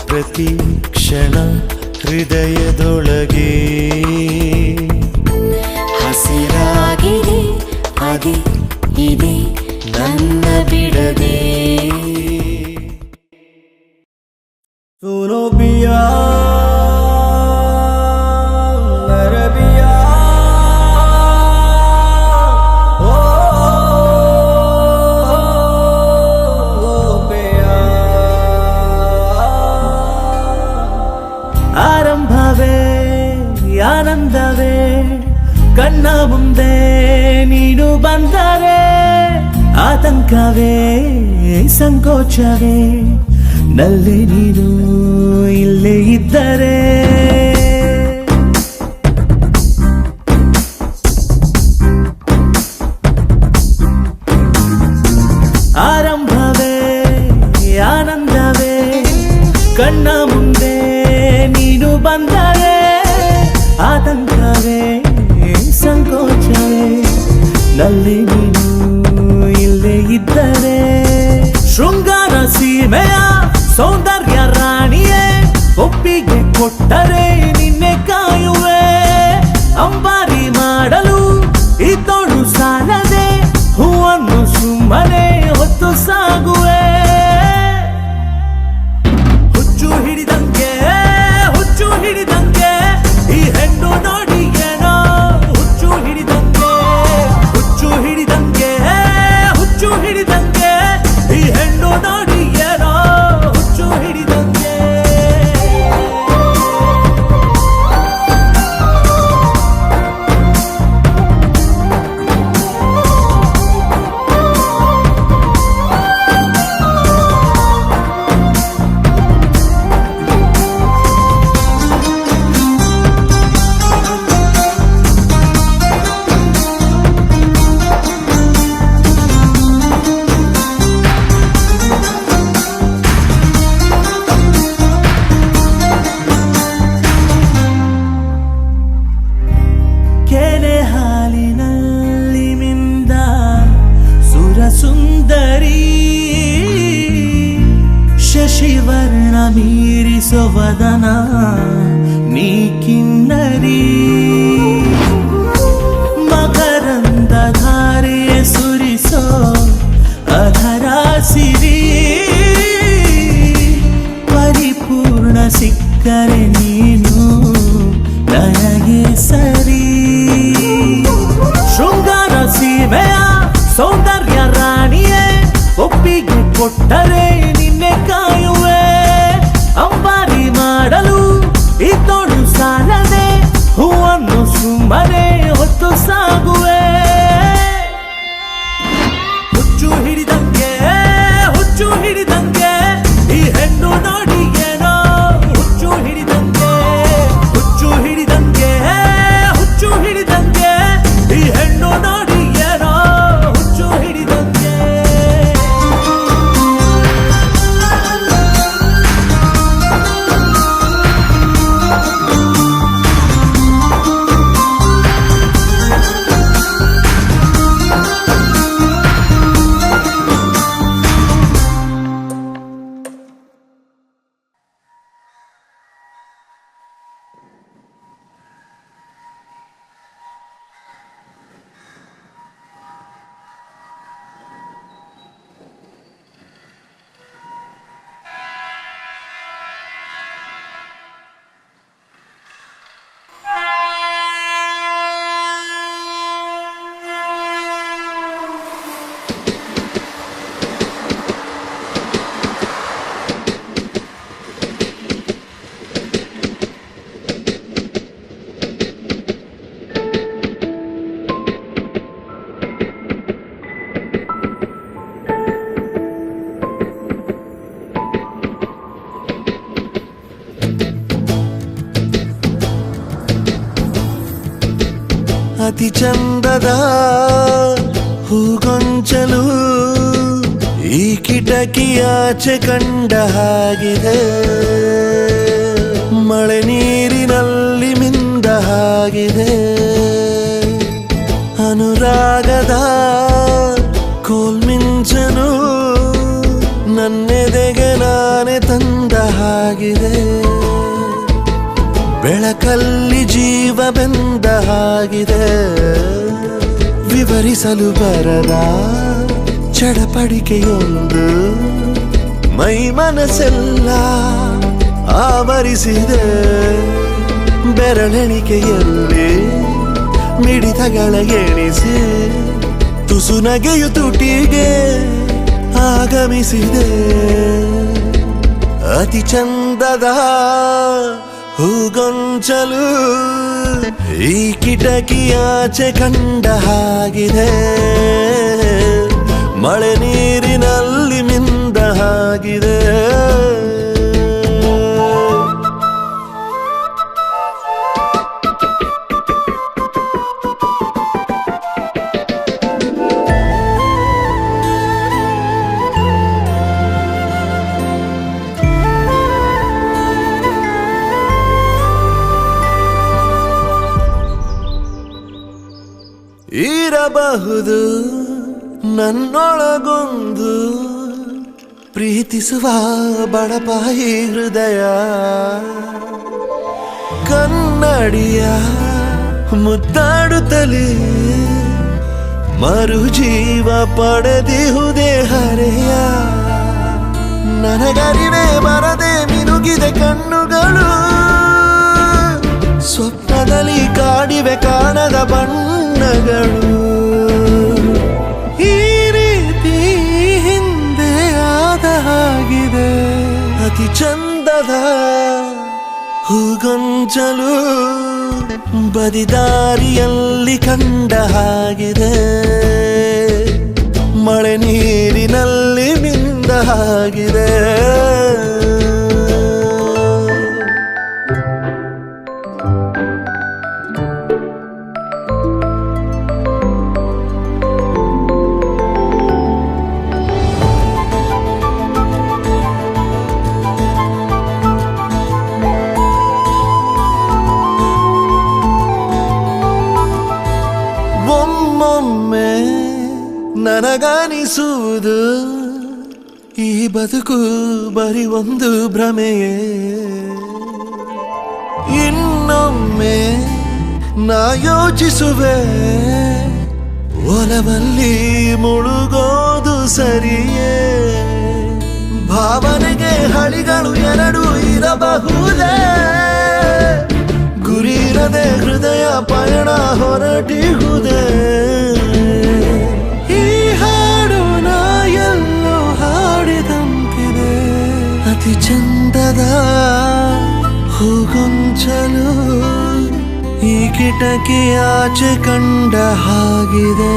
ಪ್ರತಿ ಕ್ಷಣ ಹೃದಯದೊಳಗೆ ಹಸಿರಾಗಿದೆ ಅದೇ ಇದೆ ನನ್ನ ಬಿಡದೆ. सुनो पिया मेरे पिया ओ पिया. ಆರಂಭವೇ ಆನಂದವೇ ಕಣ್ಣ ಮುಂದೆ ನೀನು ಬಂದರೆ ಆತಂಕವೇ ಸಂಕೋಚವೇ ನಲ್ಲಿ ನೀನು ಇಲ್ಲೇ ಇದ್ದರೆ. ಆರಂಭವೇ ಆನಂದವೇ ಕಣ್ಣ ಮುಂದೆ ನೀನು ಬಂದರೆ ಆತಂಕವೇ ಸಂಕೋಚವೇ ನಲ್ಲಿ ನೀನು ಇಲ್ಲೇ ಇದ್ದರೆ. ಶೃಂಗಾರ ಸೀಮೆಯ ಸೌಂದರ್ಯ ರಾಣಿಯೇ ಒಪ್ಪಿಗೆ ಕೊಟ್ಟರೆ ನಿನ್ನೆ ಕಾಯುವೆ. ಅಂಬಾರಿ ಮಾಡಲು ಈ ತೋಳು ಸಾಲದೆ ಹೂವನ್ನು ಸುಮ್ಮನೆ ಹೊತ್ತು ಸಾಗುವೆ ಹುಚ್ಚು ಹಿಡಿದಂಗೆ ಈ ಹೆಣ್ಣು ನೋಡಿ ಏನೋ ಹುಚ್ಚು ಹಿಡಿದಂಗೆ ಈ ಹೆಣ್ಣು ನೋಡಿ ಏನೋ ಹುಚ್ಚು ಹಿಡಿದಂಗೆ ಕೆನೆ ಹಾಲಿನಲ್ಲಿ ಮಿಂದ ಸುರಸುಂದರಿ ಶಶಿವರ್ಣ ಮೀರಿಸೋವದನ ನೀ ಕಿನ್ನರಿ ಮಕರಂದ ಧಾರೆಯ ಸುರಿಸೋ ಅಧರ ಸಿರಿ ಪರಿಪೂರ್ಣ ಸಿಕ್ಕರೆ ನೀನು ನನಗೆ ಸರಿ ಶೃಂಗಾರ ಸೀಮೆಯ ಸೌಂದರ್ಯ ರಾಣಿಯೇ ಒಪ್ಪಿಗೆ ಕೊಟ್ಟರೆ ನಿನ್ನೆ ಕಾಯುವೆ ಅಂಬಾರಿ ಮಾಡಲು ಈ ತೋಡು ಸಾಲದೆ ಹೂವನ್ನು ಸುಮ್ಮನೆ ಹೊತ್ತು ಸಾಗುವೆ ಹುಚ್ಚು ಹಿಡಿದಂಗೆ ಈ ಹೆಣ್ಣು ನೋಡಿ ಏನೋ ಹುಚ್ಚು ಹಿಡಿದಂಗೆ ಈ ಹೆಣ್ಣು ನೋಡಿ ಏನೋ ಹುಚ್ಚು ಹಿಡಿದಂಗೆ ಅತಿ ಚಂದದ ಹೂಗೊಂಚಲು ಈ ಕಿಟಕಿಯಾಚೆ ಕಂಡ ಹಾಗಿದೆ ಮಳೆ ನೀರಿನಲ್ಲಿ ಮಿಂದ ಹಾಗಿದೆ ಅನುರಾಗದ ಕೋಲ್ಮಿಂಚನು ನನ್ನೆದೆಗೆ ನಾನೇ ತಂದ ಹಾಗಿದೆ ಬೆಳಕಲ್ಲಿ ಜೀವ ಬೆಂದ ಹಾಗಿದೆ ವಿವರಿಸಲು ಬರದ ಚಡಪಡಿಕೆಯೊಂದು ಮೈ ಮನಸ್ಸೆಲ್ಲ ಆವರಿಸಿದೆ ಬೆರಳೆಣಿಕೆಯಲ್ಲಿ ಮಿಡಿತಗಳ ಎಣಿಸಿ ತುಸು ನಗೆಯು ತುಟಿಗೆ ಆಗಮಿಸಿದೆ ಅತಿ ಚಂದದ ಹೂಗೊಂಚಲು ಈ ಕಿಟಕಿಯಾಚೆ ಕಂಡ ಹಾಗಿದೆ ಮಳೆ ನೀರಿನಲ್ಲಿ ಮಿಂದ ಹಾಗಿದೆ ಇರಬಹುದು ನನ್ನೊಳಗೊಂದು ಪ್ರೀತಿಸುವ ಬಡಪಾಯಿ ಹೃದಯ ಕನ್ನಡಿಯ ಮುದ್ದಾಡುತ್ತಲೇ ಮರುಜೀವ ಪಡೆದಿಹುದೇ ಹರೆಯ. ನನಗರಿವೆ ಬರದೆ ಮಿನುಗಿದೆ ಕಣ್ಣುಗಳು, ಸ್ವಪ್ನದಲ್ಲಿ ಕಾಡಿವೆ ಕಾಣದ ಬಣ್ಣಗಳು. ಈ ರೀತಿ ಹಿಂದೆ ಆದ ಹಾಗಿದೆ, ಅತಿ ಚಂದದ ಹೂಗೊಂಚಲು ಬದಿದಾರಿಯಲ್ಲಿ ಕಂಡ ಹಾಗಿದೆ, ಮಳೆ ನೀರಿನಲ್ಲಿ ಮಿಂದ ಹಾಗಿದೆ. ಒಮ್ಮೊಮ್ಮೆ ನನಗನಿಸುವುದು ಈ ಬದುಕು ಬರೀ ಒಂದು ಭ್ರಮೆಯೇ. ಇನ್ನೊಮ್ಮೆ ನಾ ಯೋಚಿಸುವೆ, ಒಲವಲ್ಲಿ ಮುಳುಗೋದು ಸರಿಯೇ. ಭಾವನೆಗೆ ಹಳಿಗಳು ಎರಡು ಇರಬಹುದೇ, ಗುರಿ ಇರದೆ ಹೃದಯ ಪಯಣ ಹೊರಟಿಹುದೇ. ಈ ಹಾಡು ನಾ ಎಲ್ಲೋ ಹಾಡಿದಂತಿದೆ, ಅತಿ ಚಂದದ ಹೂಗೊಂಚಲು ಈ ಕಿಟಕಿಯಾಚೆ ಕಂಡ ಹಾಗಿದೆ,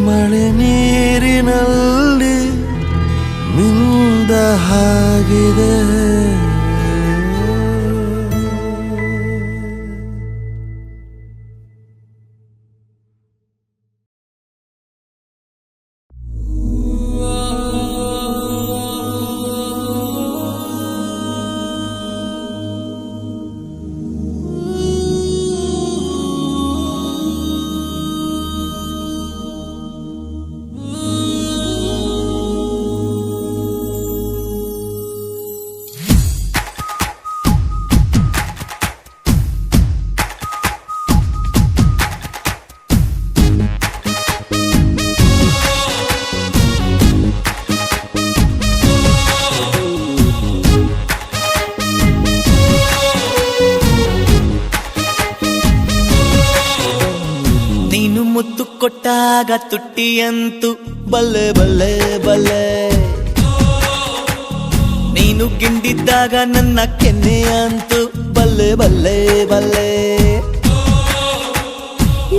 ಮಳೆ ನೀರಿನಲ್ಲಿ ಮಿಂದ ಹಾಗಿದೆ. ಮುತ್ತು ಕೊಟ್ಟಾಗ ತುಟ್ಟಿಯಂತು ಬಲ್ಲೆ ಬಲ್ಲೆ ಬಲ್ಲೆ, ನೀನು ಗಿಂಡಿದ್ದಾಗ ನನ್ನ ಕೆನ್ನೆಯಂತು ಬಲ್ಲೆ ಬಲ್ಲೆ ಬಲ್ಲೆ,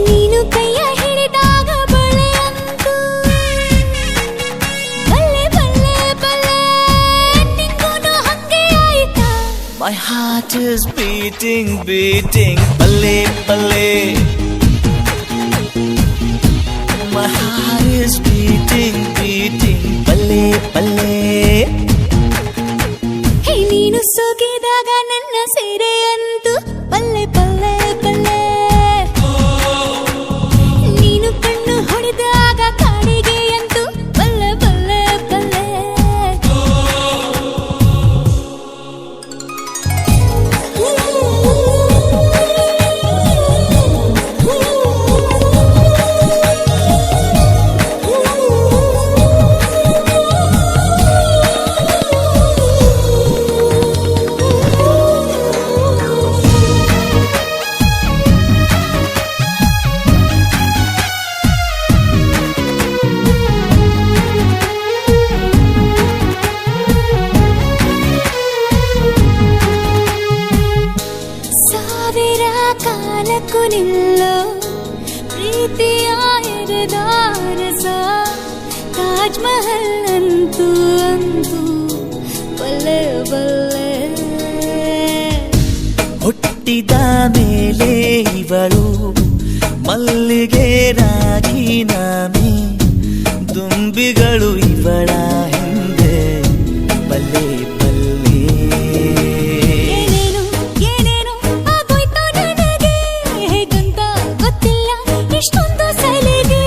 ನೀನು ಕೈಯ ಹಿಡಿದಾಗ ಬಳೆಯಂತು ಬಲ್ಲೆ ಬಲ್ಲೆ ಬಲ್ಲೆ, ನಿಂಗೂನು ಹಂಗೆ ಆಯ್ತಾ? My heart is beating beating ಬಲ್ಲೆ ಬಲ್ಲೆ, my heart is beating beating ಬಲ್ಲೆ ಬಲ್ಲೆ. ಹೇ ನೀನು ಸೋಕಿದಾಗ ನನ್ನ ಸೀರೆಯಂತು ಬಲ್ಲೆ ಬಲ್ಲೆ ಬಲ್ಲೆ, ನೀನು ಕಣ್ಣು ಹೊಡೆದಾಗ ಕಾಡಿಗೆಯಂತು ಬಲ್ಲೆ ಬಲ್ಲೆ ಬಲ್ಲೆ. ಸಾವಿರ ಕಾಲಕ್ಕೂ ನಿಲ್ಲೋ ಪ್ರೀತಿಯ ಎರೆದಾರಸ, ತಾಜ್ ಮಹಲ್ ಅಂತೂ ಅಂತೂ ಬಲ್ಲೆ ಬಲ್ಲೆ. ಹುಟ್ಟಿದ ಮೇಲೆ ಇವಳು ಮಲ್ಲಿಗೆ ರಾಗಿ ನಾಮಿ, ದುಂಬಿಗಳು ಇವಳ ಹಿಂದೆ ಬಲ್ಲೆ ಬಲ್ಲೆ. ಏನೇನು ಏನೇನು ಆಗೋಯ್ತು ನನಗೆ, ಹೇಗಂತ ಗೊತ್ತಿಲ್ಲ ಇಷ್ಟೊಂದು ಸಲಿಗೆ.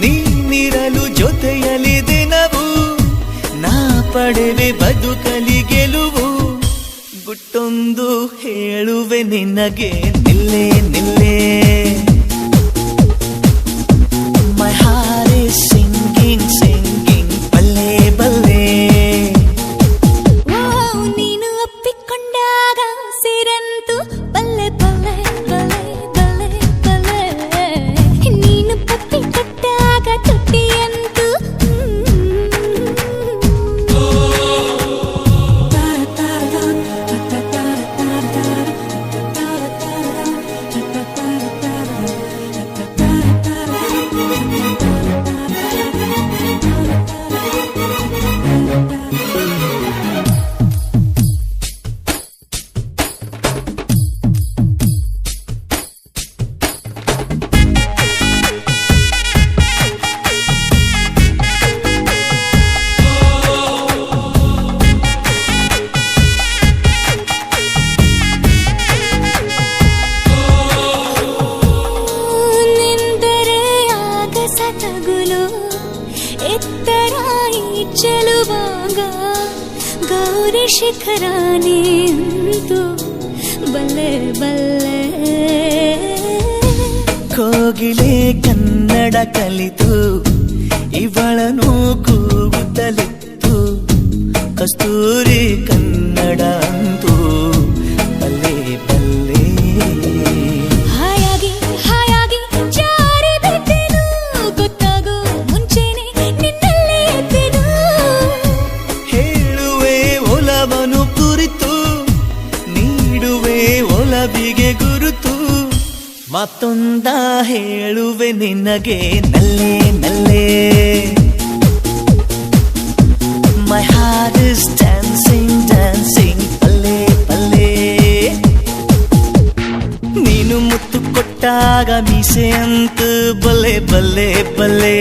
ನೀನಿರಲು ಜೊತೆಯಲ್ಲಿ ದಿನವು ನಾ ಪಡೆವೆ ಬದುಕಲಿ ಗೆಲುವು, ಗುಟ್ಟೊಂದು ಹೇಳುವೆ ನಿನಗೆ ನಿಲ್ಲೆ ನಿಲ್ಲೆ. ಎತ್ತರಾಯಿ ಚೆಲುವಾಗ ಗೌರಿ ಶಿಖರಾನೇ ಅಂತು ಬಲ್ಲೆ ಬಲ್ಲೆ ಕೋಗಿಲೆ ಕನ್ನಡ ಕಲಿತು ಇವಳನು ಕೂಗುತ್ತಲಿತ್ತು ಕಸ್ತೂರಿ ಕನ್ನಡ ಅಂತು ಬಲ್ಲೆ ಬಲ್ಲೆ ಹಾಯಾಗಿ ಹಾಯಾಗಿ ಜಾರಿ ಬಿದ್ದೆನು ಗೊತ್ತಾಗೋ ಮುಂಚೆನೆ ನಿನ್ನಲ್ಲೇ ಎದ್ದೆನು ಹೇಳುವೆ ಒಲವನು ಕುರಿತು ನೀಡುವೆ ಒಲವಿಗೆ ಗುರುತು ಮತ್ತೊಂದ ಹೇಳುವೆ ನಿನಗೆ ನಲ್ಲೆ ನಲ್ಲೆ My heart is dancing, dancing, ಪಲ್ಲೆ ಪಲ್ಲೆ ನೀನು ಮುತ್ತು ಕೊಟ್ಟಾಗ ಮೀಸೆ ಅಂತ ಬಲ್ಲೆ ಬಲ್ಲೆ ಬಲ್ಲೆ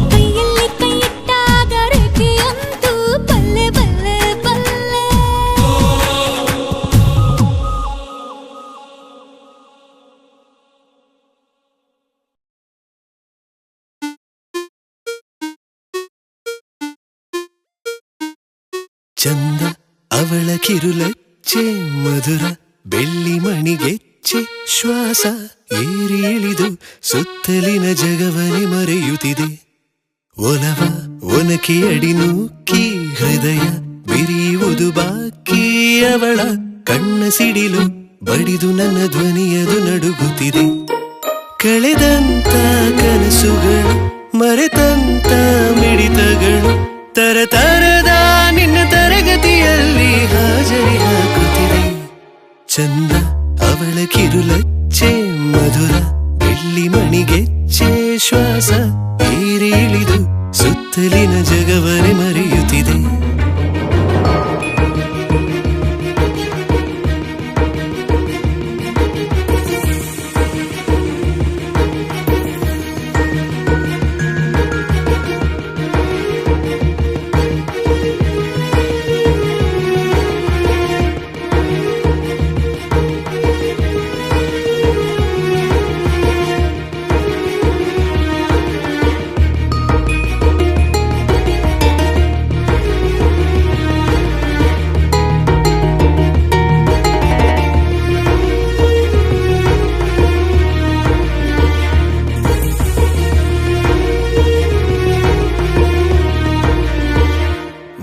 ಕೈಯಲ್ಲಿ ಕೈ ಇಟ್ಟಾಗ ರೇಖೆ ಅಂತೂ ಬಲ್ಲೆ ಬಲ್ಲೆ ಬಲ್ಲೆ ಚಂದ ಅವಳ ಕಿರುಲಚ್ಚೆ ಮಧುರ ಬೆಳ್ಳಿ ಮಣಿಗೆಚ್ಚೆ ಶ್ವಾಸ ಏರಿ ಇಳಿದು ಸುತ್ತಲಿನ ಜಗವನೆ ಮರೆಯುತ್ತಿದೆ ಒಲವ ಒನಕೆ ಅಡಿ ನೂಕಿ ಹೃದಯ ಬಿರಿಯುವುದು ಬಾಕಿ ಅವಳ ಕಣ್ಣ ಸಿಡಿಲು ಬಡಿದು ನನ್ನ ಧ್ವನಿಯದು ನಡುಗುತ್ತಿದೆ ಕಳೆದಂತ ಕನಸುಗಳು ಮರೆತಂತ ಮಿಡಿತಗಳು ತರತರದ ನಿನ್ನ ತರಗತಿಯಲ್ಲಿ ಹಾಜರಿ ಹಾಕುತ್ತಿದೆ ಚಂದ ಅವಳ ಕಿರುಲಚ್ಚೆ ಮಧುರ ಬೆಳ್ಳಿ ಮಣಿಗೆಚ್ಚೆ ಶ್ವಾಸ ಏರಿ ಇಳಿದು ಸುತ್ತಲಿನ ಜಗವನೆ ಮರೆಯುತ್ತಿದೆ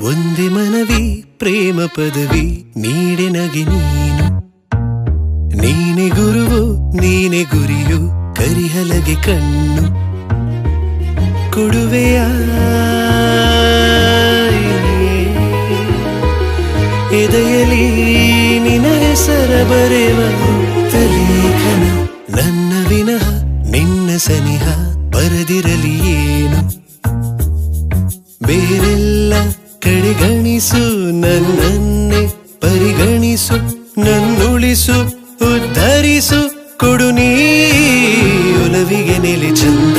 ಒಂದೇ ಮನವಿ ಪ್ರೇಮ ಪದವಿ ನೀಡೆ ನಗೆ ನೀನು ನೀನೆ ಗುರುವು ನೀನೆ ಗುರಿಯು ಕರಿಹಲಗೆ ಕಣ್ಣು ಕೊಡುವೆಯ ಎದೆಯಲಿ ನಿನ ಹೆಸರ ಬರೆವ ಲೇಖನ ನನ್ನ ವಿನಃ ನಿನ್ನ ಸನಿಹ ಬರದಿರಲಿ ಏನು ಬೇರೆಲ್ಲ ಕಡೆಗಣಿಸು ನನ್ನನ್ನೇ ಪರಿಗಣಿಸು ನನ್ನುಳಿಸು ಉದ್ಧರಿಸು ಕೊಡು ನೀ ಒಲವಿಗೆ ನೆಲೆ ಚಂದ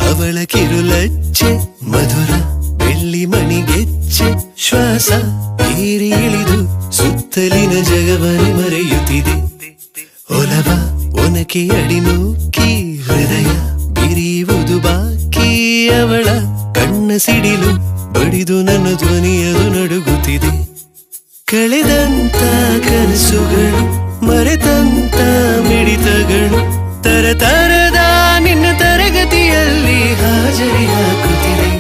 ಅವಳ ಕಿರುಲಚ್ಚೆ ಮಧುರ ಬೆಳ್ಳಿ ಮಣಿಗೆಚ್ಚೆ ಶ್ವಾಸ ಏರಿ ಇಳಿದು ಸುತ್ತಲಿನ ಜಗವನೆ ಮರೆಯುತ್ತಿದೆ ಒಲವ ಒನಕೆ ಅಡಿ ನೂಕಿ ಹೃದಯ ಬಿರಿಯುವುದು ಬಾಕಿ ಅವಳ ಕಣ್ಣ ಸಿಡಿಲು ಬಡಿದು ನನ್ನ ಧ್ವನಿಯದು ನಡುಗುತ್ತಿದೆ ಕಳೆದಂತ ಕನಸುಗಳು ಮರೆತಂತ ಮಿಡಿತಗಳು ತರತರದ ನಿನ್ನ ತರಗತಿಯಲ್ಲಿ ಹಾಜರಿ ಹಾಕುತ್ತಿದೆ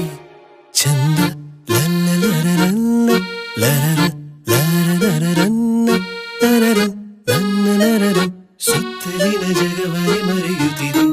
ಚಂದ ಲಲ್ಲ ಲರರನ್ನ ಲರರ ಲರರರನ್ನ ಲರರ ನನ್ನ ನರರ ಸುತ್ತಲಿನ ಜಗವನೆ ಮರೆಯುತ್ತಿದೆ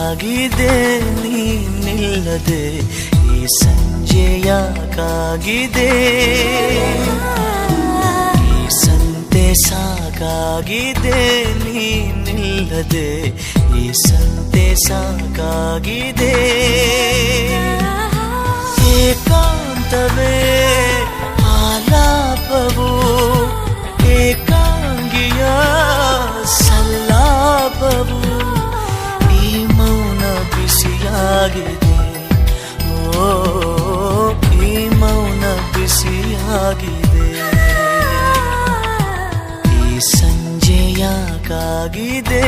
ಆಗಿದೆ ನೀನಿಲ್ಲದೆ ಈ ಸಂಜೆ ಸಂಜೆ ಯಾಕಾಗಿದೆ ಈ ಸಂತೆ ಸಾಕಾಗಿದೆ ನೀನಿಲ್ಲದೆ ಈ ಸಂತೆ ಸಾಕಾಗಿದೆ ಏಕಾಂತವೇ ಆಲಾಪವು ಏಕಾಂಗಿಯ ಸಲ್ಲಾಪವು ಈ ಮೌನ ಬಿಸಿಯಾಗಿದೆ ಓ ಈ ಮೌನ ಬಿಸಿಯಾಗಿದೆ ಈ ಸಂಜೆ ಯಾಕಾಗಿದೆ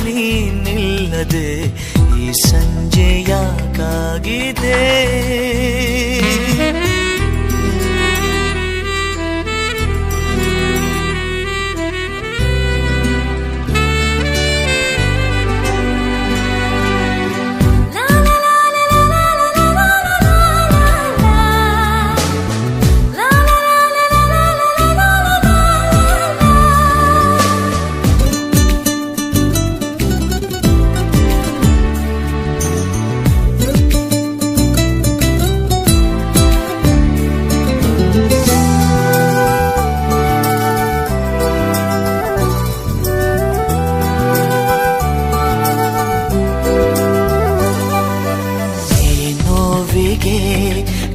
ನೀನಿಲ್ಲದೆ ಈ ಸಂಜೆ ಯಾಕಾಗಿದೆ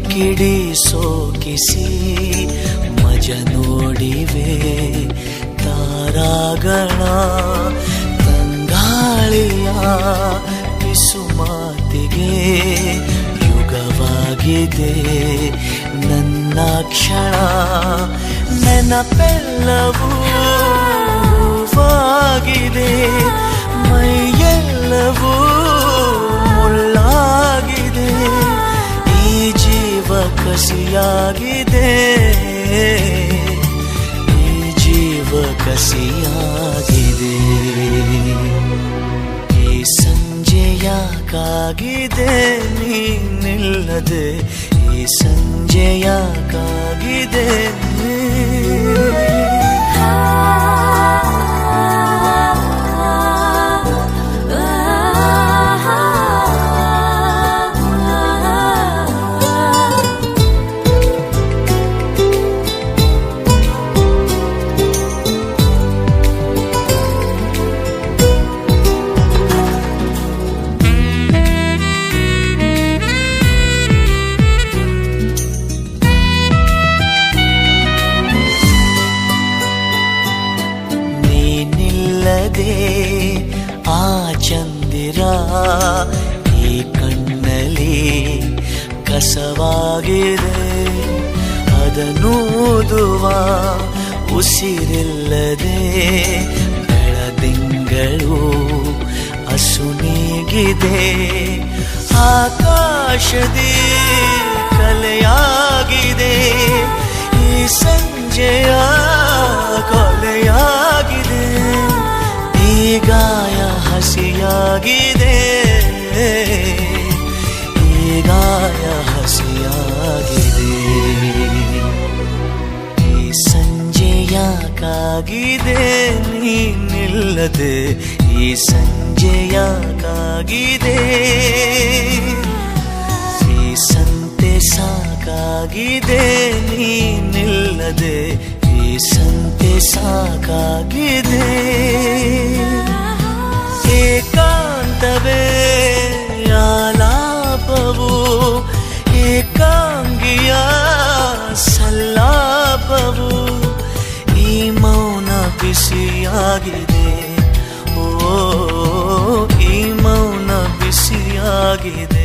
ಕಿಡಿ ಸೋಕಿಸಿ ಮಜ ನೋಡಿವೆ ತಾರಾಗಳ ತಂಗಾಳಿಯ ಪಿಸುಮಾತಿಗೆ ಯುಗವಾಗಿದೆ ನನ್ನ ಕ್ಷಣ ನೆನಪೆಲ್ಲವೂ ಹೂವಾಗಿದೆ ಮೈಯೆಲ್ಲವೂ ಮುಳ್ಳಾಗಿದೆ ಈ ಜೀವ ಕಸಿಯಾಗಿದೆ ಈ ಜೀವ ಕಸಿಯಾಗಿದೆ ಈ ಸಂಜೆ ಯಾಕಾಗಿದೆ ನೀನಿಲ್ಲದೆ ಈ ಸಂಜೆ ಯಾಕಾಗಿದೆ ಆ ಚಂದಿರ ಈ ಕಣ್ಣಲ್ಲಿ ಕಸವಾಗಿದೆ ಅದನ್ನೂದುವ ಉಸಿರಿಲ್ಲದೆ ಬೆಳದಿಂಗಳು ಅಸುನೀಗಿದೆ ಆಕಾಶದಿ ಕಲೆಯಾಗಿದೆ ಈ ಸಂಜೆಯ ಕೊಲೆಯಾಗಿದೆ ಈ ಗಾಯ ಹಸಿಯಾಗಿದೆ ಈ ಗಾಯ ಹಸಿಯಾಗಿದೆ ಈ ಸಂಜೆ ಯಾಕಾಗಿದೆ ನೀನಿಲ್ಲದೆ ಈ ಸಂಜೆ ಯಾಕಾಗಿದೆ ಈ ಸಂತೆ ಸಾಕಾಗಿದೆ ನೀನಿಲ್ಲದೆ ಈ ಸಂತೆ ಸಾಕಾಗಿದೆ ಏಕಾಂತವೇ ಆಲಾಪವು ಏಕಾಂಗಿಯ ಸಲ್ಲಾಪವು ಈ ಮೌನ ಬಿಸಿಯಾಗಿದೆ ಓ ಈ ಮೌನ ಬಿಸಿಯಾಗಿದೆ